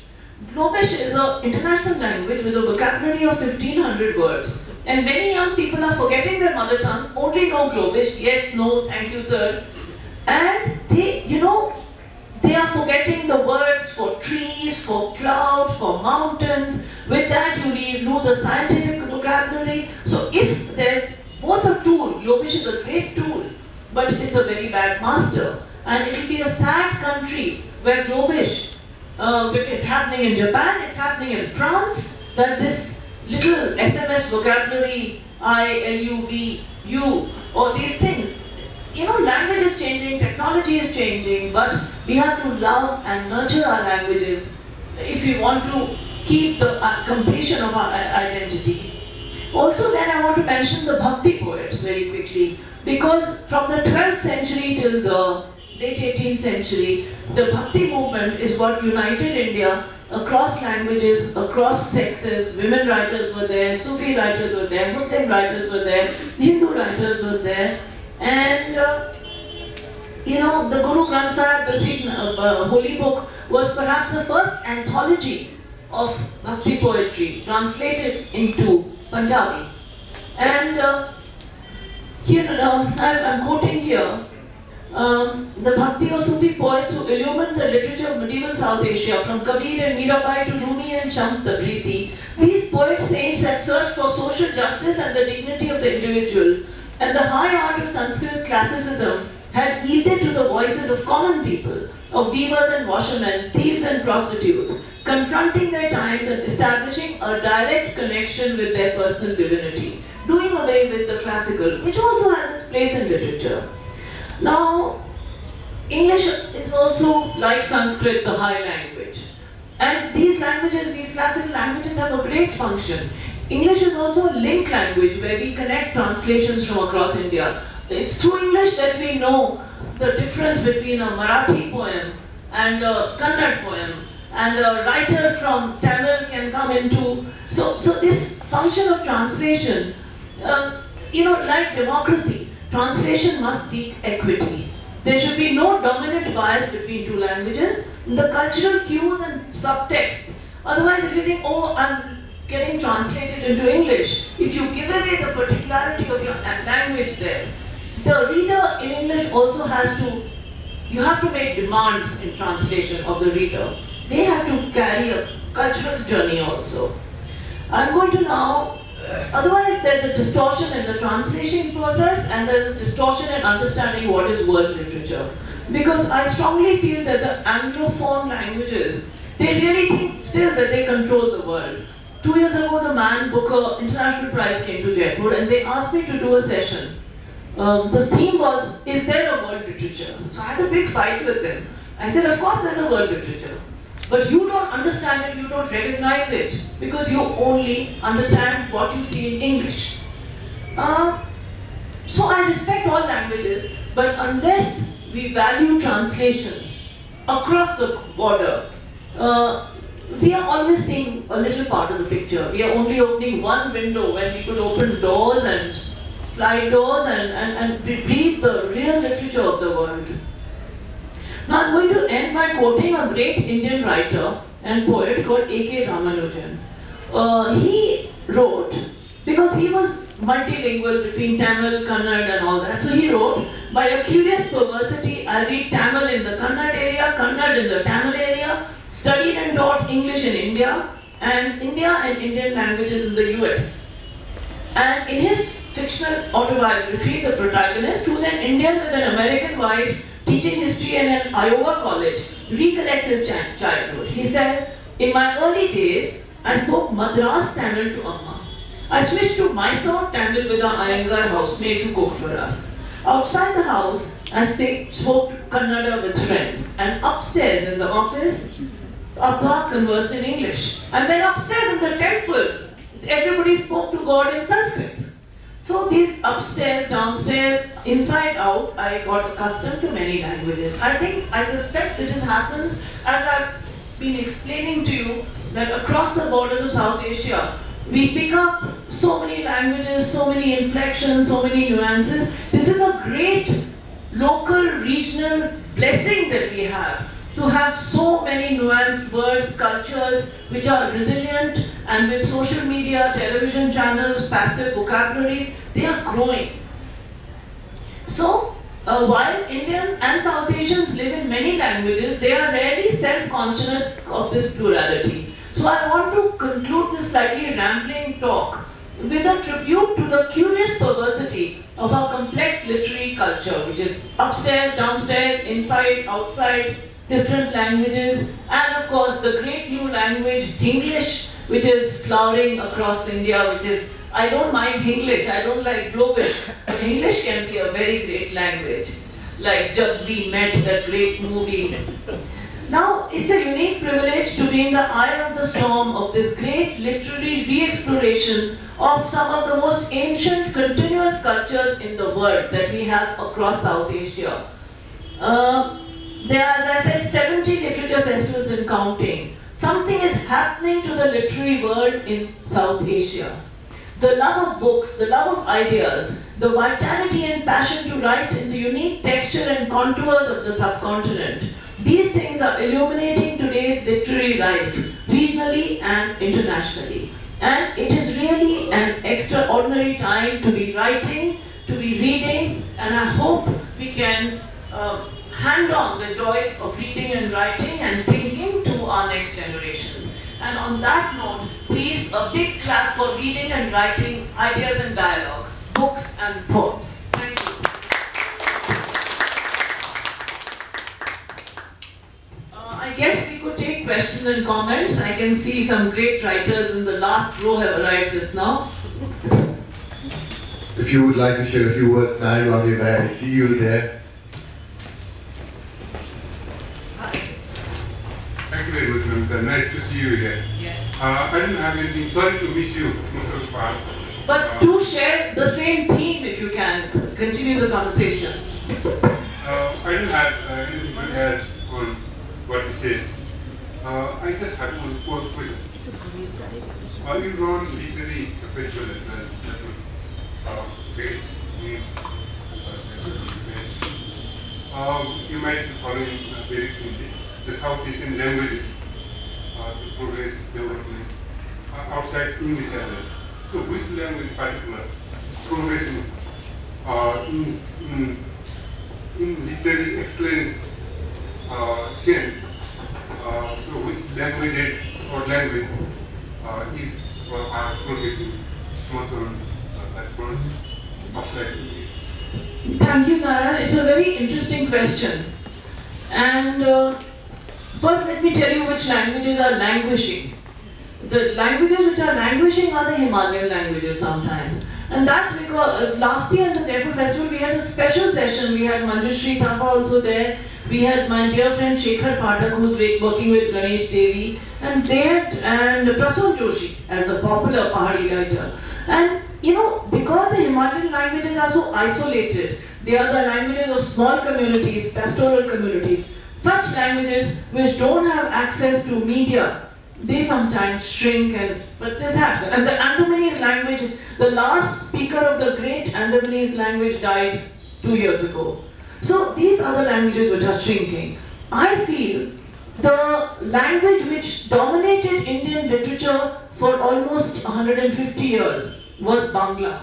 Globish is an international language with a vocabulary of 1500 words. And many young people are forgetting their mother tongues, only know Globish, yes, no, thank you sir. And they are forgetting the words for trees, for clouds, for mountains. With that you lose a scientific vocabulary. So if there's both a tool, Globish is a great tool, but it's a very bad master. And it will be a sad country where Globish, it's happening in Japan, it's happening in France, that this little SMS vocabulary, I, L-U-V, U, all these things. You know, language is changing, technology is changing, but we have to love and nurture our languages if we want to keep the completion of our identity. Also then I want to mention the Bhakti poets very quickly, because from the 12th century till the late 18th century, the Bhakti movement is what united India across languages, across sexes. Women writers were there, Sufi writers were there, Muslim writers were there, Hindu writers were there. And the Guru Granth Sahib, the holy book, was perhaps the first anthology of Bhakti poetry translated into Punjabi. And I'm quoting here, the Bhakti or Sufi poets who illumined the literature of medieval South Asia, from Kabir and Mirabai to Rumi and Shams Tabrizi. These poet saints had searched for social justice and the dignity of the individual, and the high art of Sanskrit classicism had yielded to the voices of common people, of weavers and washermen, thieves and prostitutes, confronting their times and establishing a direct connection with their personal divinity, doing away with the classical, which also has its place in literature. Now, English is also, like Sanskrit, the high language. And these languages, these classical languages have a great function. English is also a link language where we connect translations from across India. It's through English that we know the difference between a Marathi poem and a Kannada poem, and a writer from Tamil can come into. So this function of translation, like democracy, translation must seek equity. There should be no dominant bias between two languages. The cultural cues and subtext. Otherwise, if you think, oh, I'm getting translated into English, if you give away the particularity of your language there, the reader in English also has to, you have to make demands in translation of the reader. They have to carry a cultural journey also. I'm going to now, otherwise there's a distortion in the translation process and there's a distortion in understanding what is world literature. Because I strongly feel that the Anglophone languages, they really think still that they control the world. 2 years ago, the Man Booker International Prize came to Jaipur and they asked me to do a session. The theme was, is there a world literature? So I had a big fight with them. I said, of course there's a world literature. But you don't understand it, you don't recognize it, because you only understand what you see in English. So I respect all languages, but unless we value translations across the border, we are always seeing a little part of the picture. We are only opening one window when we could open doors and slide doors and breathe the real literature of the world. Now I'm going to end by quoting a great Indian writer and poet called A.K. Ramanujan. He wrote, because he was multilingual between Tamil, Kannada and all that, so he wrote, by a curious perversity, I read Tamil in the Kannada area, Kannada in the Tamil area, studied and taught English in India, and India and Indian languages in the US. And in his fictional autobiography, the protagonist, who's an Indian with an American wife, teaching history in an Iowa college, recollects his childhood. He says, in my early days, I spoke Madras Tamil to Amma. I switched to Mysore Tamil with our Iyengar housemates who cooked for us. Outside the house, I spoke Kannada with friends. And upstairs in the office, Abba conversed in English. And then upstairs in the temple, everybody spoke to God in Sanskrit. So these upstairs, downstairs, inside out, I got accustomed to many languages. I suspect it happens, as I've been explaining to you, that across the borders of South Asia, we pick up so many languages, so many inflections, so many nuances. This is a great local, regional blessing that we have so many nuanced words, cultures, which are resilient, and with social media, television channels, passive vocabularies, they are growing. So, while Indians and South Asians live in many languages, they are rarely self-conscious of this plurality. So I want to conclude this slightly rambling talk with a tribute to the curious perversity of our complex literary culture, which is upstairs, downstairs, inside, outside, different languages, and of course the great new language, Hinglish, which is flowering across India, which is, I don't mind Hinglish, I don't like Globish, but English can be a very great language, like Jab We Met, that great movie. Now, it's a unique privilege to be in the eye of the storm of this great literary re-exploration of some of the most ancient continuous cultures in the world that we have across South Asia. There are, as I said, 70 literature festivals and counting. Something is happening to the literary world in South Asia. The love of books, the love of ideas, the vitality and passion to write in the unique texture and contours of the subcontinent. These things are illuminating today's literary life, regionally and internationally. And it is really an extraordinary time to be writing, to be reading, and I hope we can hand on the joys of reading and writing and thinking to our next generations. And on that note, please a big clap for reading and writing, ideas and dialogue, books and thoughts. Thank you. I guess we could take questions and comments. I can see some great writers in the last row have arrived just now. If you would like to share a few words, Narayan, I see you there. Thank you very much, Namita. Nice to see you here. Yes. I don't have anything. Sorry to miss you most of the part. But do share the same theme if you can. Continue the conversation. I don't have anything to add on what you said. I just have one question. You run literary festival as well. That was great. You might be following very keenly the South Asian languages, the progress, development outside English as well. So which language in particular progressing in literary excellence sense? So which languages or language is or are progressing much on that front outside English? Thank you, Nara. It's a very interesting question. And first let me tell you which languages are languishing. The languages which are languishing are the Himalayan languages sometimes. And that's because last year at the Jaipur Festival we had a special session. We had Manjushri Thapa also there. We had my dear friend Shekhar Pathak, who's working with Ganesh Devi, and Prasun Joshi as a popular Pahari writer. And you know, because the Himalayan languages are so isolated, they are the languages of small communities, pastoral communities, such languages which don't have access to media, they sometimes shrink, but this happens. And the Andamanese language, the last speaker of the great Andamanese language died 2 years ago. So these are the languages which are shrinking. I feel the language which dominated Indian literature for almost 150 years was Bangla.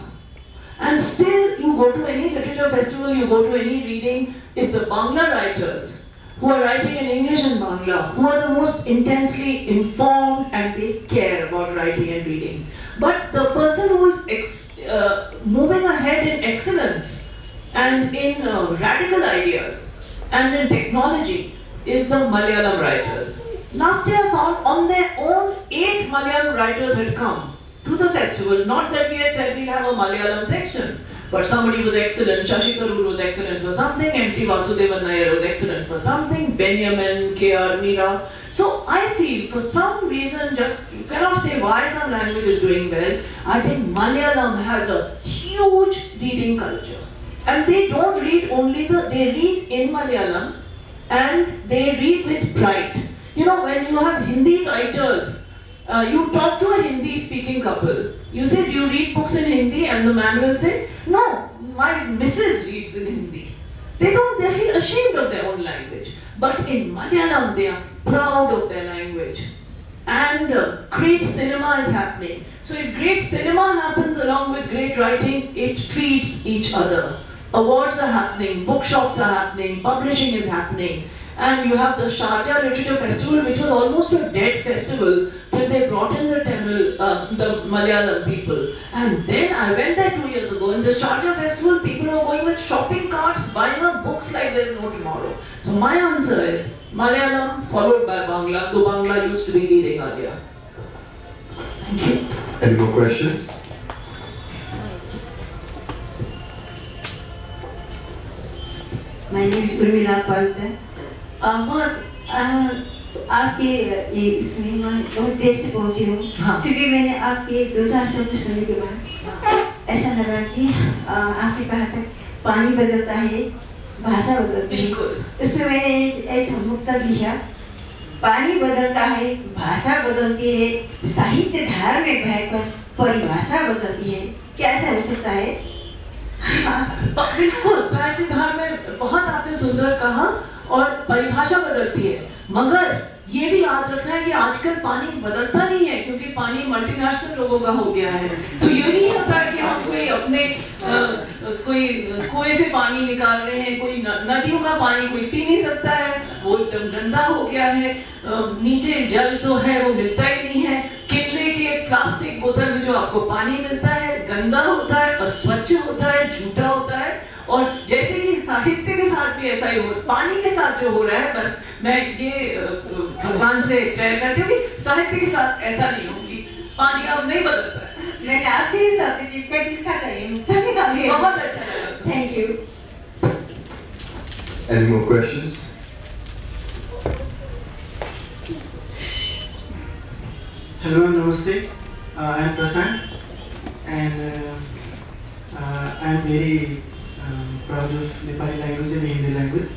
And still you go to any literature festival, you go to any reading, it's the Bangla writers who are writing in English and Bangla, who are the most intensely informed and they care about writing and reading. But the person who is moving ahead in excellence and in radical ideas and in technology is the Malayalam writers. Last year I found on their own 8 Malayalam writers had come to the festival. Not that we had said we'll have a Malayalam section, but somebody was excellent. Shashi Tharoor was excellent for something, M.T. Vasudevan Nair was excellent for something, Benjamin, K.R. Meera. So I feel for some reason, just you cannot say why some language is doing well. I think Malayalam has a huge reading culture. And they don't read only they read in Malayalam and they read with pride. You know, when you have Hindi writers, you talk to a Hindi speaking couple, you say, do you read books in Hindi? And the man will say, no, my missus reads in Hindi. They feel ashamed of their own language. But in Malayalam, they are proud of their language. And great cinema is happening. So if great cinema happens along with great writing, it feeds each other. Awards are happening, bookshops are happening, publishing is happening. And you have the Sharjah Literature Festival, which was almost a dead festival till they brought in the Tamil, the Malayalam people. And then I went there 2 years ago. In the Sharjah Festival, people are going with shopping carts, buying up books like there's no tomorrow. So my answer is Malayalam followed by Bangla, though Bangla used to be leading earlier. Thank you. Any more questions? My name is Urmila Palta. आपके इसमें मैं बहुत देर से पहुंची हूँ, फिर भी मैंने आपके 2-4 शब्द सुनने के बाद ऐसा लगा कि आपने कहा था पानी बदलता है, भाषा बदलती है। उसमें मैंने एक मुक्तक लिखा, पानी बदलता है, भाषा बदलती है, साहित्य धारा में बहकर परिभाषा बदलती है। क्या ऐसा हो सकता है? बिल्कुल, साहित्य धारा में बहुत आपने सुंदर कहा और परिभाषा बदलती है, मगर ये भी याद रखना है कि आजकल पानी बदलता नहीं है, क्योंकि पानी मल्टीनेशनल लोगों का हो गया है। तो ये नहीं होता है कि हम कोई अपने कोई कुएं से पानी निकाल रहे हैं, कोई नदियों का पानी कोई पी नहीं सकता है, वो एकदम गंदा हो गया है। नीचे जल तो है वो मिलता ही नहीं है। किले की एक प्लास्टिक बोतल में जो आपको पानी मिलता है गंदा होता है, अस्वच्छ होता है, झूठा होता है। और जैसे कि साहित्य के साथ भी ऐसा ही हो, पानी के साथ जो हो रहा है, बस मैं ये भगवान से प्रेयर करती हूँ कि साहित्य के साथ ऐसा नहीं हो कि पानी अब नहीं बदलता है। मैंने आपके हिसाब से चिपकट लिखा था, बहुत अच्छा लगा। Thank you. Any more questions? Hello, namaste. I am Prasad, and I am very proud of Nepali language and Hindi language.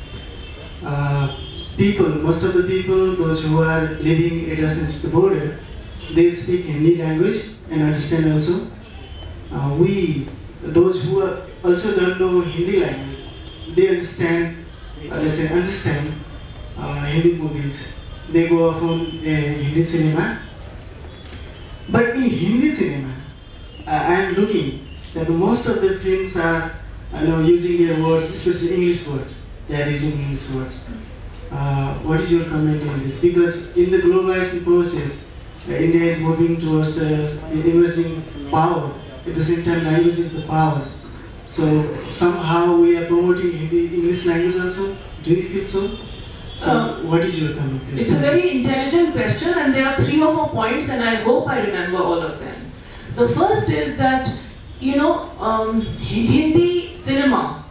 Most of the people, those who are living adjacent to the border, they speak Hindi language and understand also. Those who also don't know Hindi language, they understand, understand Hindi movies. They go often Hindi cinema. But in Hindi cinema, I am looking that most of the films are using their words, especially English words. They are using English words. What is your comment on this? Because in the globalization process, India is moving towards the emerging power. At the same time, language is the power. So somehow we are promoting Hindi, English language also. Do you feel so? So what is your comment? It's a very intelligent question, and there are 3 or 4 points, and I hope I remember all of them. The first is that, Hindi cinema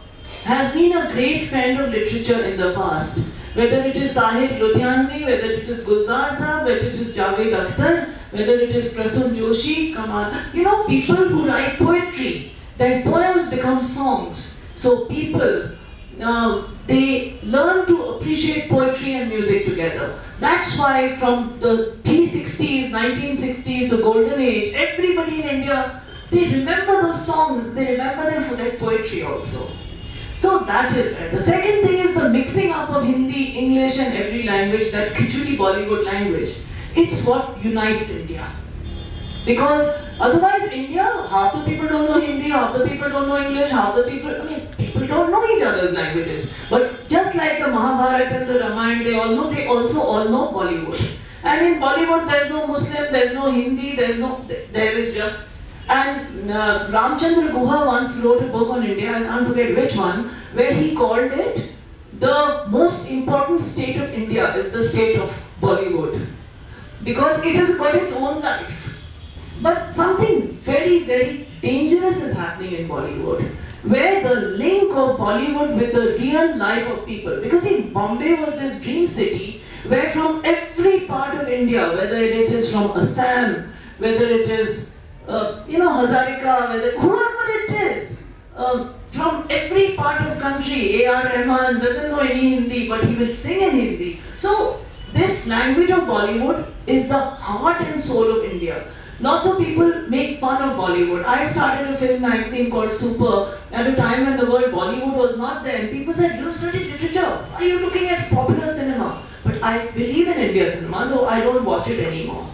has been a great friend of literature in the past. Whether it is Sahib Ludhianvi, whether it is Gulzar Saab, whether it is Javed Akhtar, whether it is Prasun Joshi, Kamal, people who write poetry, their poems become songs. So people, they learn to appreciate poetry and music together. That's why from the P60s, 1960s, the golden age, everybody in India, they remember those songs, they remember them for their poetry also. So that is right. The second thing is the mixing up of Hindi, English and every language, that Khichdi Bollywood language. It's what unites India. Because otherwise India, half the people don't know Hindi, half the people don't know English, half the people, people don't know each other's languages. But just like the Mahabharata and the Ramayana, they also all know Bollywood. And in Bollywood there's no Muslim, there's no Hindi, there is just... And Ramchandra Guha once wrote a book on India, I can't forget which one, where he called it the most important state of India is the state of Bollywood. Because it has got its own life. But something very, very dangerous is happening in Bollywood, where the link of Bollywood with the real life of people. Because see, Bombay was this dream city where from every part of India, whether it is from Assam, whether it is Hazarika, whoever it is, from every part of country, A.R. Rahman doesn't know any Hindi, but he will sing in Hindi. So this language of Bollywood is the heart and soul of India. Lots of people make fun of Bollywood. I started a film magazine called Super at a time when the word Bollywood was not there. And people said, you studied literature, are you looking at popular cinema? But I believe in India cinema, though I don't watch it anymore.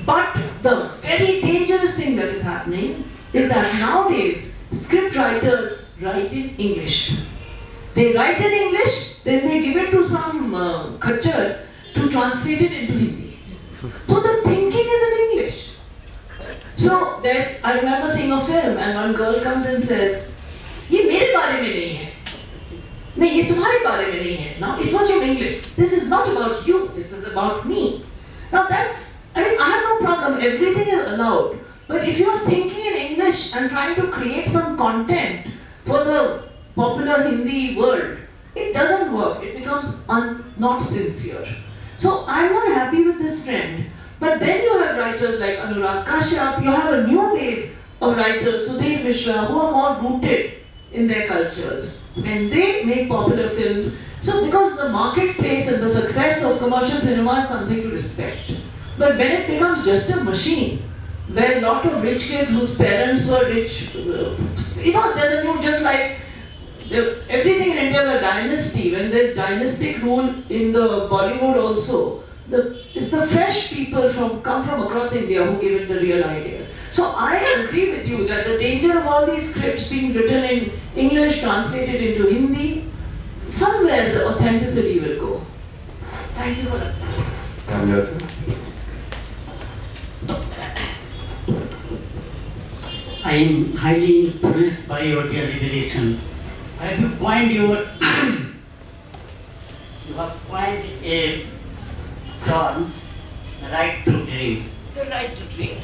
But the very dangerous thing that is happening is that nowadays, script writers write in English. They write in English, then they give it to some khachar to translate it into Hindi. So the thinking is in English. So I remember seeing a film and one girl comes and says, "Ye mere baare mein nahi hai. Nahi, ye tumhare baare mein nahi hai. Now it was your English. This is not about you. This is about me." Now I have no problem. Everything is allowed. But if you are thinking in English and trying to create some content for the popular Hindi world, it doesn't work. It becomes not sincere. So I'm not happy with this trend. But then you have writers like Anurag Kashyap, you have a new wave of writers, Sudhir Mishra, who are more rooted in their cultures. When they make popular films, so because the marketplace and the success of commercial cinema is something to respect. But when it becomes just a machine, where a lot of rich kids whose parents were rich, there's a new, just like everything in India is a dynasty. When there's dynastic rule in the Bollywood also, it's the fresh people come from across India who give it the real idea. So I agree with you that the danger of all these scripts being written in English, translated into Hindi, somewhere the authenticity will go. Thank you for that. I am highly influenced by your deliberation. I have coined you have coined a term, right to drink. The right to drink.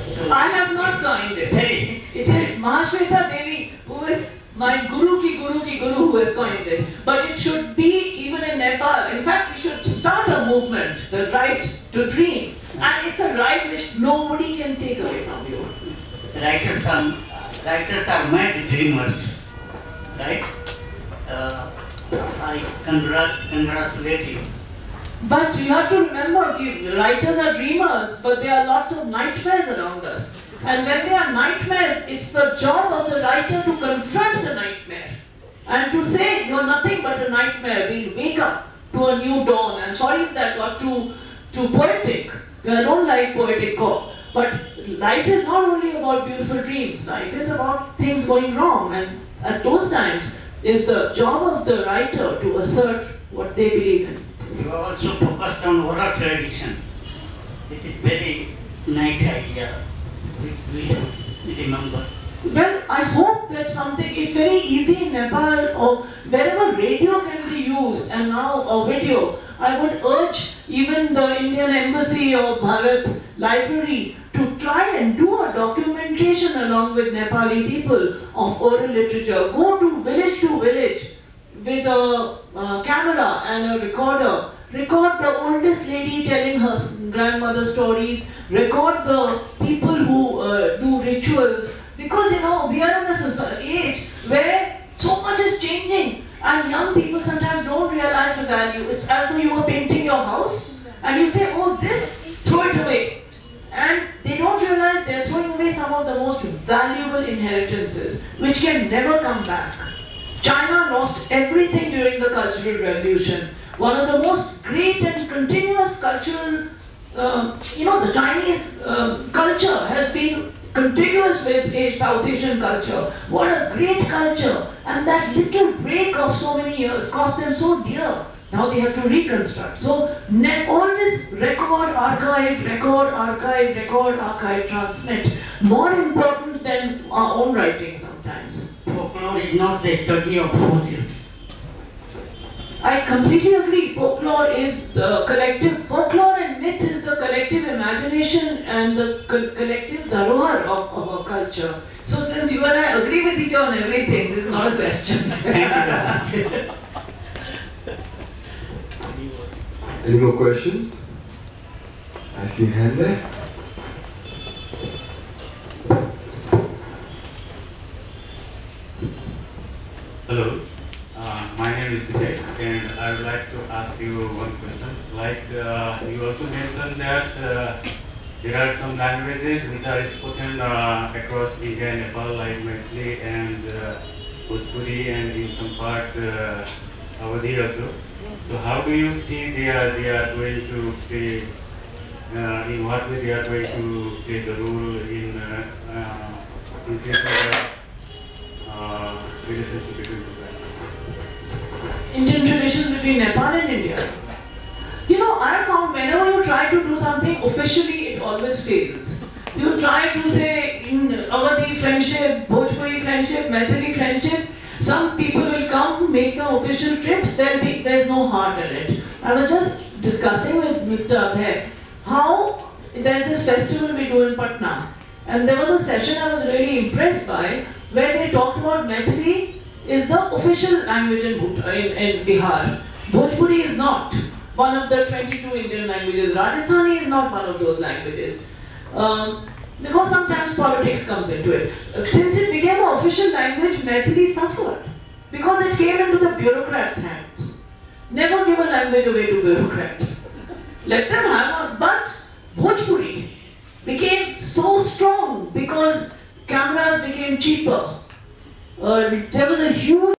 So, I have not coined it. It is Mahashweta Devi who is my guru ki guru who has coined it. But it should be even in Nepal. In fact, we should start a movement, the right to dream. And it's a right which nobody can take away from you. Writers are mad dreamers, right? I congratulate you. But you have to remember, writers are dreamers, but there are lots of nightmares around us. And when there are nightmares, it's the job of the writer to confront the nightmare and to say, you're nothing but a nightmare. We'll wake up to a new dawn. I'm sorry if that got too poetic, because I don't like poetic talk. But life is not only about beautiful dreams. Life is about things going wrong. And at those times, it's the job of the writer to assert what they believe in. You are also focused on oral tradition. It is very nice idea. We remember. Well, I hope that it's very easy in Nepal or wherever radio can be used and now or video. I would urge even the Indian Embassy or Bharat Library to try and do a documentation along with Nepali people of oral literature. Go to village with a camera and a recorder. Record the oldest lady telling her grandmother stories. Record the people who do rituals. Because we are in a age where so much is changing and young people sometimes don't realize the value. It's as though you were painting your house and you say, oh, this, throw it away. And they don't realize they're throwing away some of the most valuable inheritances which can never come back. China lost everything during the Cultural Revolution. One of the most great and continuous cultural, the Chinese culture has been contiguous with South Asian culture. What a great culture! And that little break of so many years cost them so dear. Now they have to reconstruct. So always record, archive, transmit. More important than our own writing sometimes. Folklore is not the study of fossils. I completely agree. Folklore is the collective, folklore and myth is the collective imagination and the collective dharohar of our culture. So since you and I agree with each other on everything, this is not a question. Any more questions? I see a hand there. Hello. My name is Vijay, and I would like to ask you one question. Like you also mentioned that there are some languages which are spoken across India and Nepal, like Maithili and Bhojpuri, and in some part Awadhi also. So how do you see they are going to play? In what way they are going to play the role in relationship between the Indian tradition between Nepal and India. I found whenever you try to do something officially, it always fails. You try to say in Awadhi friendship, Bhojpuri friendship, Maithili friendship, some people will come, make some official trips, there's no heart in it. I was just discussing with Mr. Abhay how there's this festival we do in Patna. And there was a session I was really impressed by where they talked about Maithili is the official language in Bihar. Bhojpuri is not one of the 22 Indian languages. Rajasthani is not one of those languages. Because sometimes politics comes into it. Since it became an official language, Maithili suffered. Because it came into the bureaucrats' hands. Never give a language away to bureaucrats. Let them have one. But Bhojpuri became so strong because cameras became cheaper. There was a huge...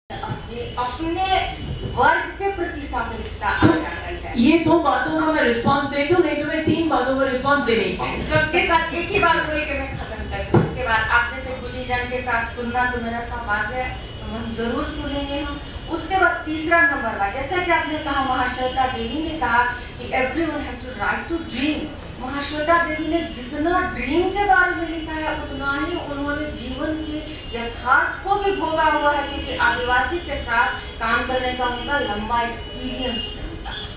ये 2 बातों का मैं response दे दूं, नहीं तो मैं 3 बातों का रिस्पांस दे नहीं पाऊंगी। सबके साथ एक ही बात बोली कि मैं खत्म कर दूं। उसके बाद आपने से गुलीजन के साथ सुनना तो मेरा सौभाग्य है, तो हम जरूर सुनेंगे हम। उसके बाद तीसरा नंबर बात, जैसा कि आपने कहा, महाश्वेता देवी ने कहा कि everyone has to right to dream. Mahasweta Devi ने जितना ड्रीम के बारे में लिखा है उतना ही उन्होंने जीवन के यथार्थ को भी भोगा हुआ है, क्योंकि आदिवासी के साथ काम करने का उनका लंबा एक्सपीरियंस है।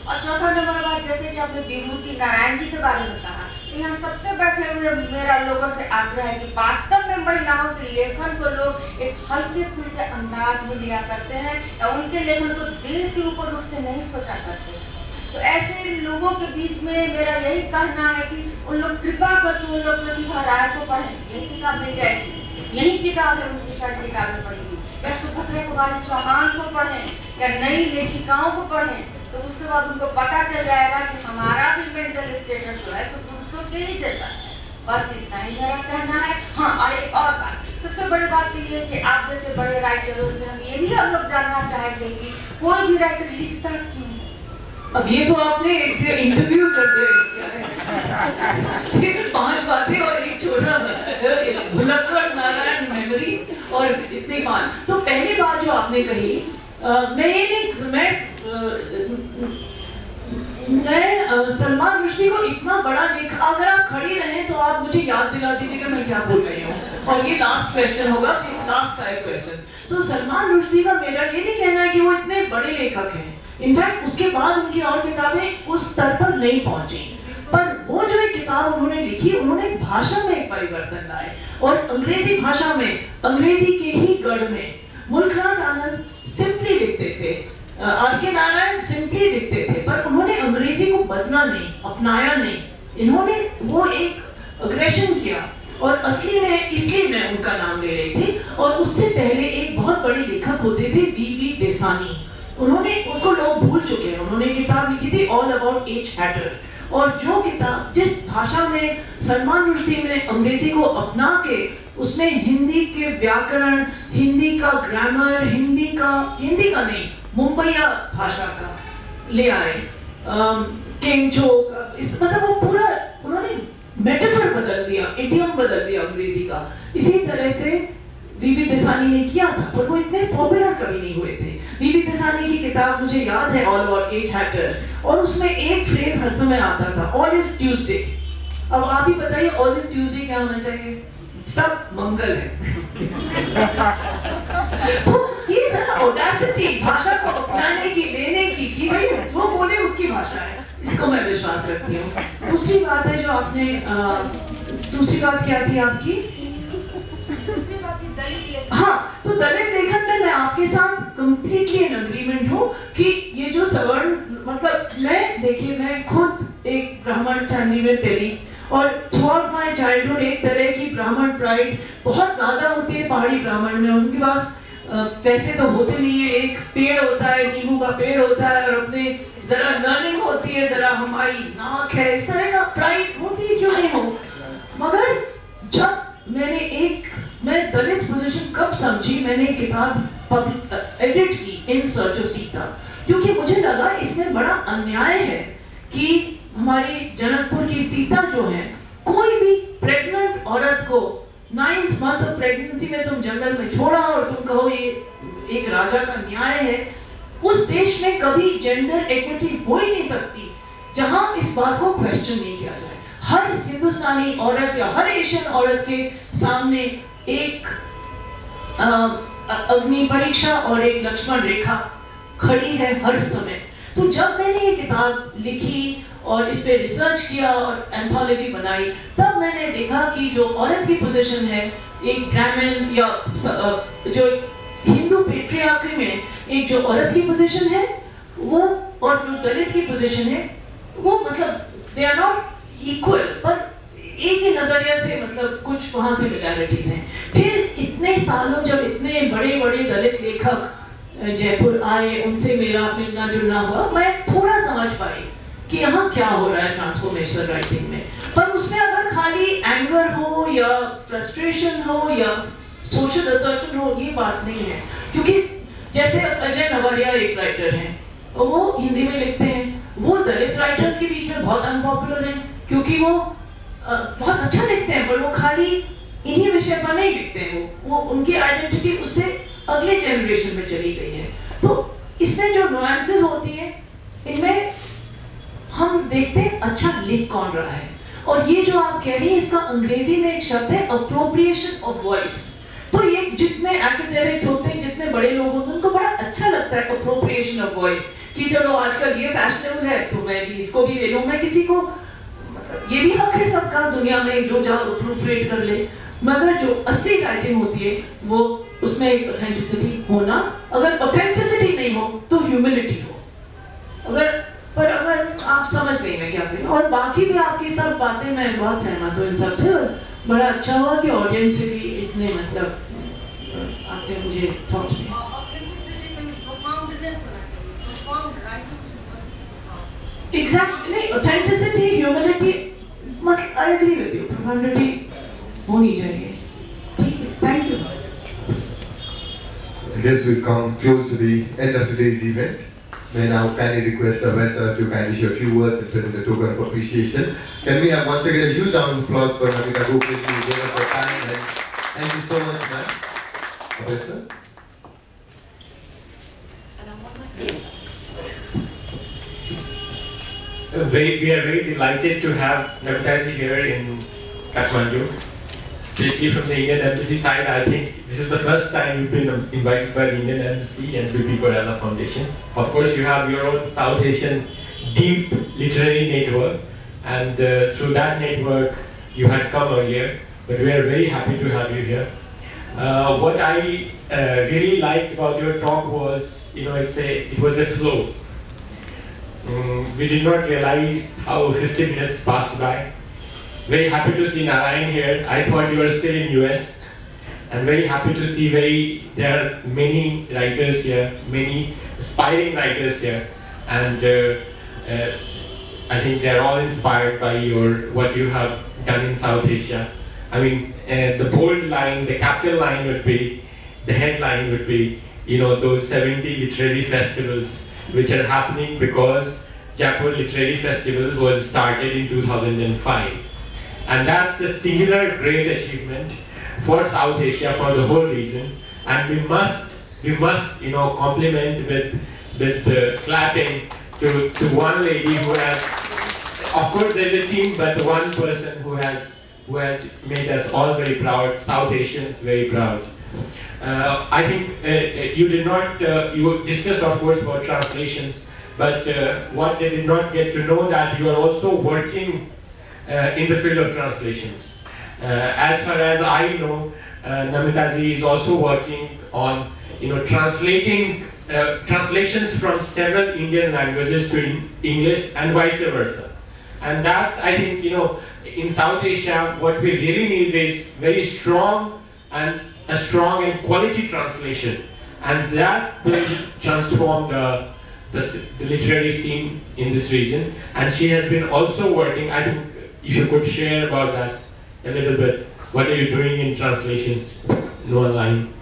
और चौथा नंबर बात, जैसे कि आपने विभूति नारायण जी के बारे में कहा, तो यहाँ सबसे बैठे हुए मेरा लोगों से आग्रह है कि वास्तव में महिलाओं के लेखन को लोग एक हल्के फुल्के अंदाज में लिया करते हैं, या उनके लेखन को दिल से ऊपर उठ के नहीं सोचा करते हैं। तो ऐसे लोगों के बीच में मेरा यही कहना है कि उन लोग कृपा करके उन लोग प्रतिभा राय को पढ़ें। यही किताब मिल जाएगी, यही किताब है, उनकी सारी किताबें पढ़ेंगी, या सुभद्रा कुमारी चौहान को पढ़ें, या नई लेखिकाओं को पढ़ें, तो उसके बाद उनको पता चल जाएगा कि हमारा भी मेंटल स्टेटस जो है तो पुरुषों के ही जैसा है। बस इतना ही मेरा कहना है। हाँ, और एक और बात, सबसे बड़ी बात तो ये है कि आप जैसे बड़े राइटरों से हम लोग जानना चाहेंगे कि कोई भी राइटर लिखता क्यों। अब ये तो आपने इंटरव्यू कर दिया, 5 बातें और एक छोटा भुलक्कड़ नारायण मेमोरी और इतने मान। तो पहली बात जो आपने कही, मैं सलमान रुश्दी को इतना बड़ा देखा, अगर आप खड़ी रहें तो आप मुझे याद दिला दीजिएगा मैं क्या बोल रही हूँ, और ये लास्ट क्वेश्चन होगा, फिर लास्ट 5 क्वेश्चन। तो सलमान रुश्दी का मेरा ये नहीं कहना है कि वो इतने बड़े लेखक हैं, इनफैक्ट उसके बाद उनकी और किताबें उस स्तर पर नहीं पहुंची, पर वो जो एक किताब उन्होंने लिखी, उन्होंने भाषा में एक परिवर्तन लाए, और अंग्रेजी भाषा में, अंग्रेजी के ही गढ़ में मुल्कराज आनंद सिंपली लिखते थे, आर.के. नारायण सिंपली लिखते थे, पर उन्होंने अंग्रेजी को बदला नहीं, अपनाया नहीं, इन्होंने वो एक अग्रेशन किया, और असली में इसलिए मैं उनका नाम ले रही थी। और उससे पहले एक बहुत बड़े लेखक होते थे वी.वी. देसानी, उन्होंने, उसको लोग भूल चुके हैं, उन्होंने किताब लिखी थी ऑल अबाउट एच हैटर, और जो किताब जिस भाषा में सलमान रुश्दी ने अंग्रेजी को अपना के उसमें हिंदी के व्याकरण, हिंदी का ग्रामर, हिंदी का नहीं, मुंबईया भाषा का ले आए, केंचो, इस मतलब वो पूरा उन्होंने मेटाफर बदल दिया, इडियम बदल दिया अंग्रेजी का। इसी तरह से वी.वी. देसानी ने किया था, पर वो इतने पॉपुलर कभी नहीं हुए थे। वी.वी. देसानी की किताब मुझे याद है, ऑल अबाउट एच हैटर, और उसमें एक फ्रेज हर समय आता था, ऑल इज ट्यूसडे। अब आप ही बताइए, ऑल इज ट्यूसडे क्या होना चाहिए? सब मंगल है। तो ये जरा ऑडेसिटी, भाषा को अपनाने की, लेने की भाई वो बोले उसकी भाषा है, इसको मैं विश्वास रखती हूँ। दूसरी बात है जो आपने, दूसरी बात क्या थी आपकी? हाँ, तो दलित लेखन में मैं आपके साथ कंप्लीटली इन एग्रीमेंट हूँ कि ये जो सवर्ण, मतलब देखिए मैं खुद एक ब्राह्मण फैमिली में पली, और थ्रूआउट माय चाइल्डहुड एक तरह की ब्राह्मण प्राइड बहुत ज्यादा होती है पहाड़ी ब्राह्मण में। उनके पास पैसे तो होते नहीं है, एक पेड़ होता है, नींबू का पेड़ होता है, और अपने जरा लर्निंग होती है, जरा हमारी नाक है, इस तरह का प्राइड होती है, क्यों नहीं हो। मगर जब मैं दलित पोजीशन कब समझी, मैंने किताब एडिट की इन सर्च ऑफ सीता, क्योंकि मुझे लगा इसमें बड़ा अन्याय है कि हमारी जनकपुर की सीता जो है, कोई भी प्रेग्नेंट औरत को 9th month ऑफ प्रेगनेंसी में तुम जंगल में छोड़ा और तुम कहो ये एक राजा का न्याय है। उस देश में कभी जेंडर इक्विटी हो ही नहीं सकती जहां इस बात को क्वेश्चन नहीं किया जाए। हर हिंदुस्तानी औरत या हर एशियन औरत के सामने एक अग्नि परीक्षा और एक लक्ष्मण रेखा खड़ी है हर समय। तो जब मैंने ये किताब लिखी और इस पे रिसर्च किया और एंथोलॉजी बनाई, तब मैंने देखा कि जो औरत की पोजीशन है एक ब्राह्मण या जो हिंदू पेट्रियार्की में एक जो औरत की पोजीशन है वो, और जो दलित की पोजीशन है वो, मतलब दे आर नॉट इक्वल, पर एक ही नजरिया से मतलब कुछ वहां से सिमिलैरिटीज हैं। फिर इतने सालों जब इतने बड़े बड़े दलित लेखक जयपुर आए, उनसे मेरा मिलना जुलना हुआ, मैं थोड़ा समझ पाई कि यहाँ क्या हो रहा है ट्रांसफॉर्मेशनल राइटिंग में। पर उसमें अगर खाली एंगर हो या फ्रस्ट्रेशन हो या सोशल असर्शन हो, ये बात नहीं है। क्योंकि जैसे अजय नवारिया एक राइटर हैं, वो हिंदी में लिखते हैं, वो दलित राइटर्स के बीच में बहुत अनपॉपुलर हैं क्योंकि वो बहुत अच्छा लिखते हैं, पर वो खाली इन्हीं विषय पर नहीं लिखते हैं, वो उनकी आइडेंटिटी उससे अगले जनरेशन में चली गई है। तो इसमें जो नुआंसेस होती है इनमें हम देखते हैं अच्छा लिख कौन रहा है। और ये जो आप कह रही हैं इसका अंग्रेजी में एक शब्द है अप्रोप्रिएशन ऑफ वॉइस। तो ये जितने एकेडमिक्स होते हैं, जितने बड़े लोग होते हैं, उनको बड़ा अच्छा लगता है अप्रोप्रिएशन ऑफ वॉइस कि चलो आजकल ये फैशनेबल है तो मैं भी इसको भी ले लूं। मैं किसी को मतलब ये भी हक है सबका दुनिया में जो जहाँ अप्रोप्रिएट कर ले, मगर जो असली राइटिंग होती है वो उसमें एक ऑथेंटिसिटी होना, अगर ऑथेंटिसिटी नहीं हो तो ह्यूमिलिटी हो। अगर आप समझ गई मैं क्या कह रही हूँ। और बाकी भी आपकी सब बातें मैं बहुत सहमत हूँ इन सब से, और बड़ा अच्छा हुआ कि ऑडियंस से भी इतने मतलब आपने मुझे थॉट्स दिए। Exactly, authenticity, humility, I agree with you. Profundity होनी चाहिए। ठीक है, thank you. I guess we've come close to the end of today's event. May now kindly request Avesta to kindly share a few words and present a token of appreciation. Can we have once again a huge round of applause for Namita Gokhale who gave us her time, and thank you so much, ma'am. Avesta. We are very delighted to have Namita here in Kathmandu, especially from the Indian Embassy side. I think this is the first time you've been invited by the Indian Embassy and BP Koirala Foundation. Of course, you have your own South Asian deep literary network, and through that network, you had come earlier. But we are very happy to have you here. What I really liked about your talk was, it was a flow. We did not realize how 50 minutes passed by. Very happy to see Narayan here. I thought you were still in US. And very happy to see there are many writers here, many aspiring writers here. And I think they are all inspired by what you have done in South Asia. I mean, the bold line, the capital line would be, the headline would be, those 70 literary festivals which are happening because Jaipur Literary Festival was started in 2005. And that's the singular great achievement for South Asia, for the whole region. And we must compliment with clapping to one lady who has, of course there's a team, but one person who has made us all very proud, South Asians very proud. I think you discussed of course about translations, but what they did not get to know that you are also working in the field of translations. As far as I know, Namita ji is also working on translating translations from several Indian languages to English and vice versa. And that's, I think, in South Asia, what we really need is very strong and quality translation, and that will transform the literary scene in this region. And she has been also working, I think if you could share about that a little bit. What are you doing in translations in online?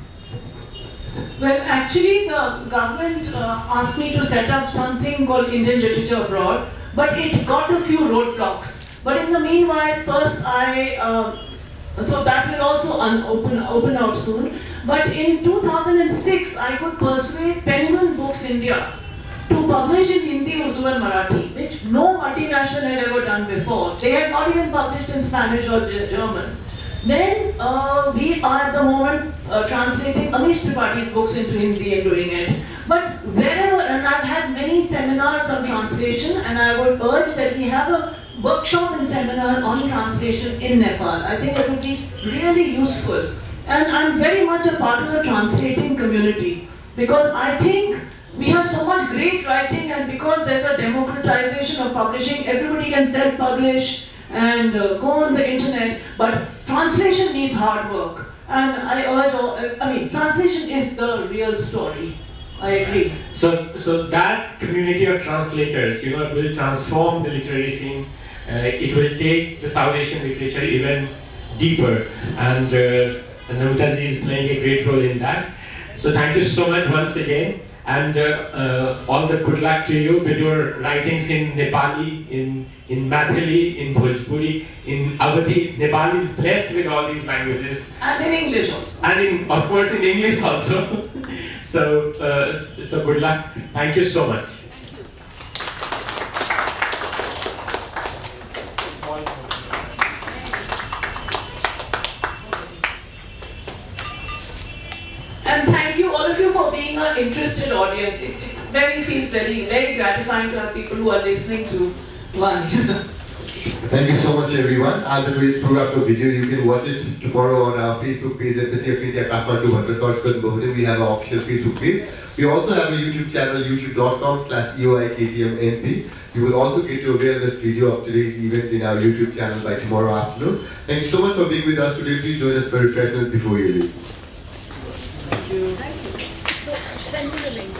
Well, actually the government asked me to set up something called Indian Literature Abroad, but it got a few roadblocks. But in the meanwhile, first so that will also open out soon. But in 2006, I could persuade Penguin Books India to publish in Hindi, Urdu and Marathi, which no multinational had ever done before. They had not even published in Spanish or German. Then we are at the moment translating Amish Tripaঠি's books into Hindi and doing it. But wherever, and I've had many seminars on translation, and I would urge that we have a workshop and seminar on translation in Nepal. I think it would be really useful. And I'm very much a part of the translating community, because I think we have so much great writing, and because there's a democratization of publishing, everybody can self-publish and go on the internet, but translation needs hard work. And I urge translation is the real story. I agree. So that community of translators, will transform the literary scene. It will take the South Asian literature even deeper, and Namita ji is playing a great role in that. So thank you so much once again. and all the good luck to you with your writings in Nepali, in Maithili, in Bhojpuri, in Awadhi. Nepal is blessed with all these languages. And in English also. And of course in English also. So good luck. Thank you so much. And thank you, all of you, for being an interested audience. It feels very, very gratifying to have people who are listening to one. Thank you so much, everyone. As always, program the video. You can watch it tomorrow on our Facebook page, Embassy of India, Kathmandu, _. We have our official Facebook page. We also have a YouTube channel, youtube.com/EOIKTMNP. You will also get to avail this video of today's event in our YouTube channel by tomorrow afternoon. Thank you so much for being with us today. Please join us for refreshments before you leave. Thank you. So send me the link.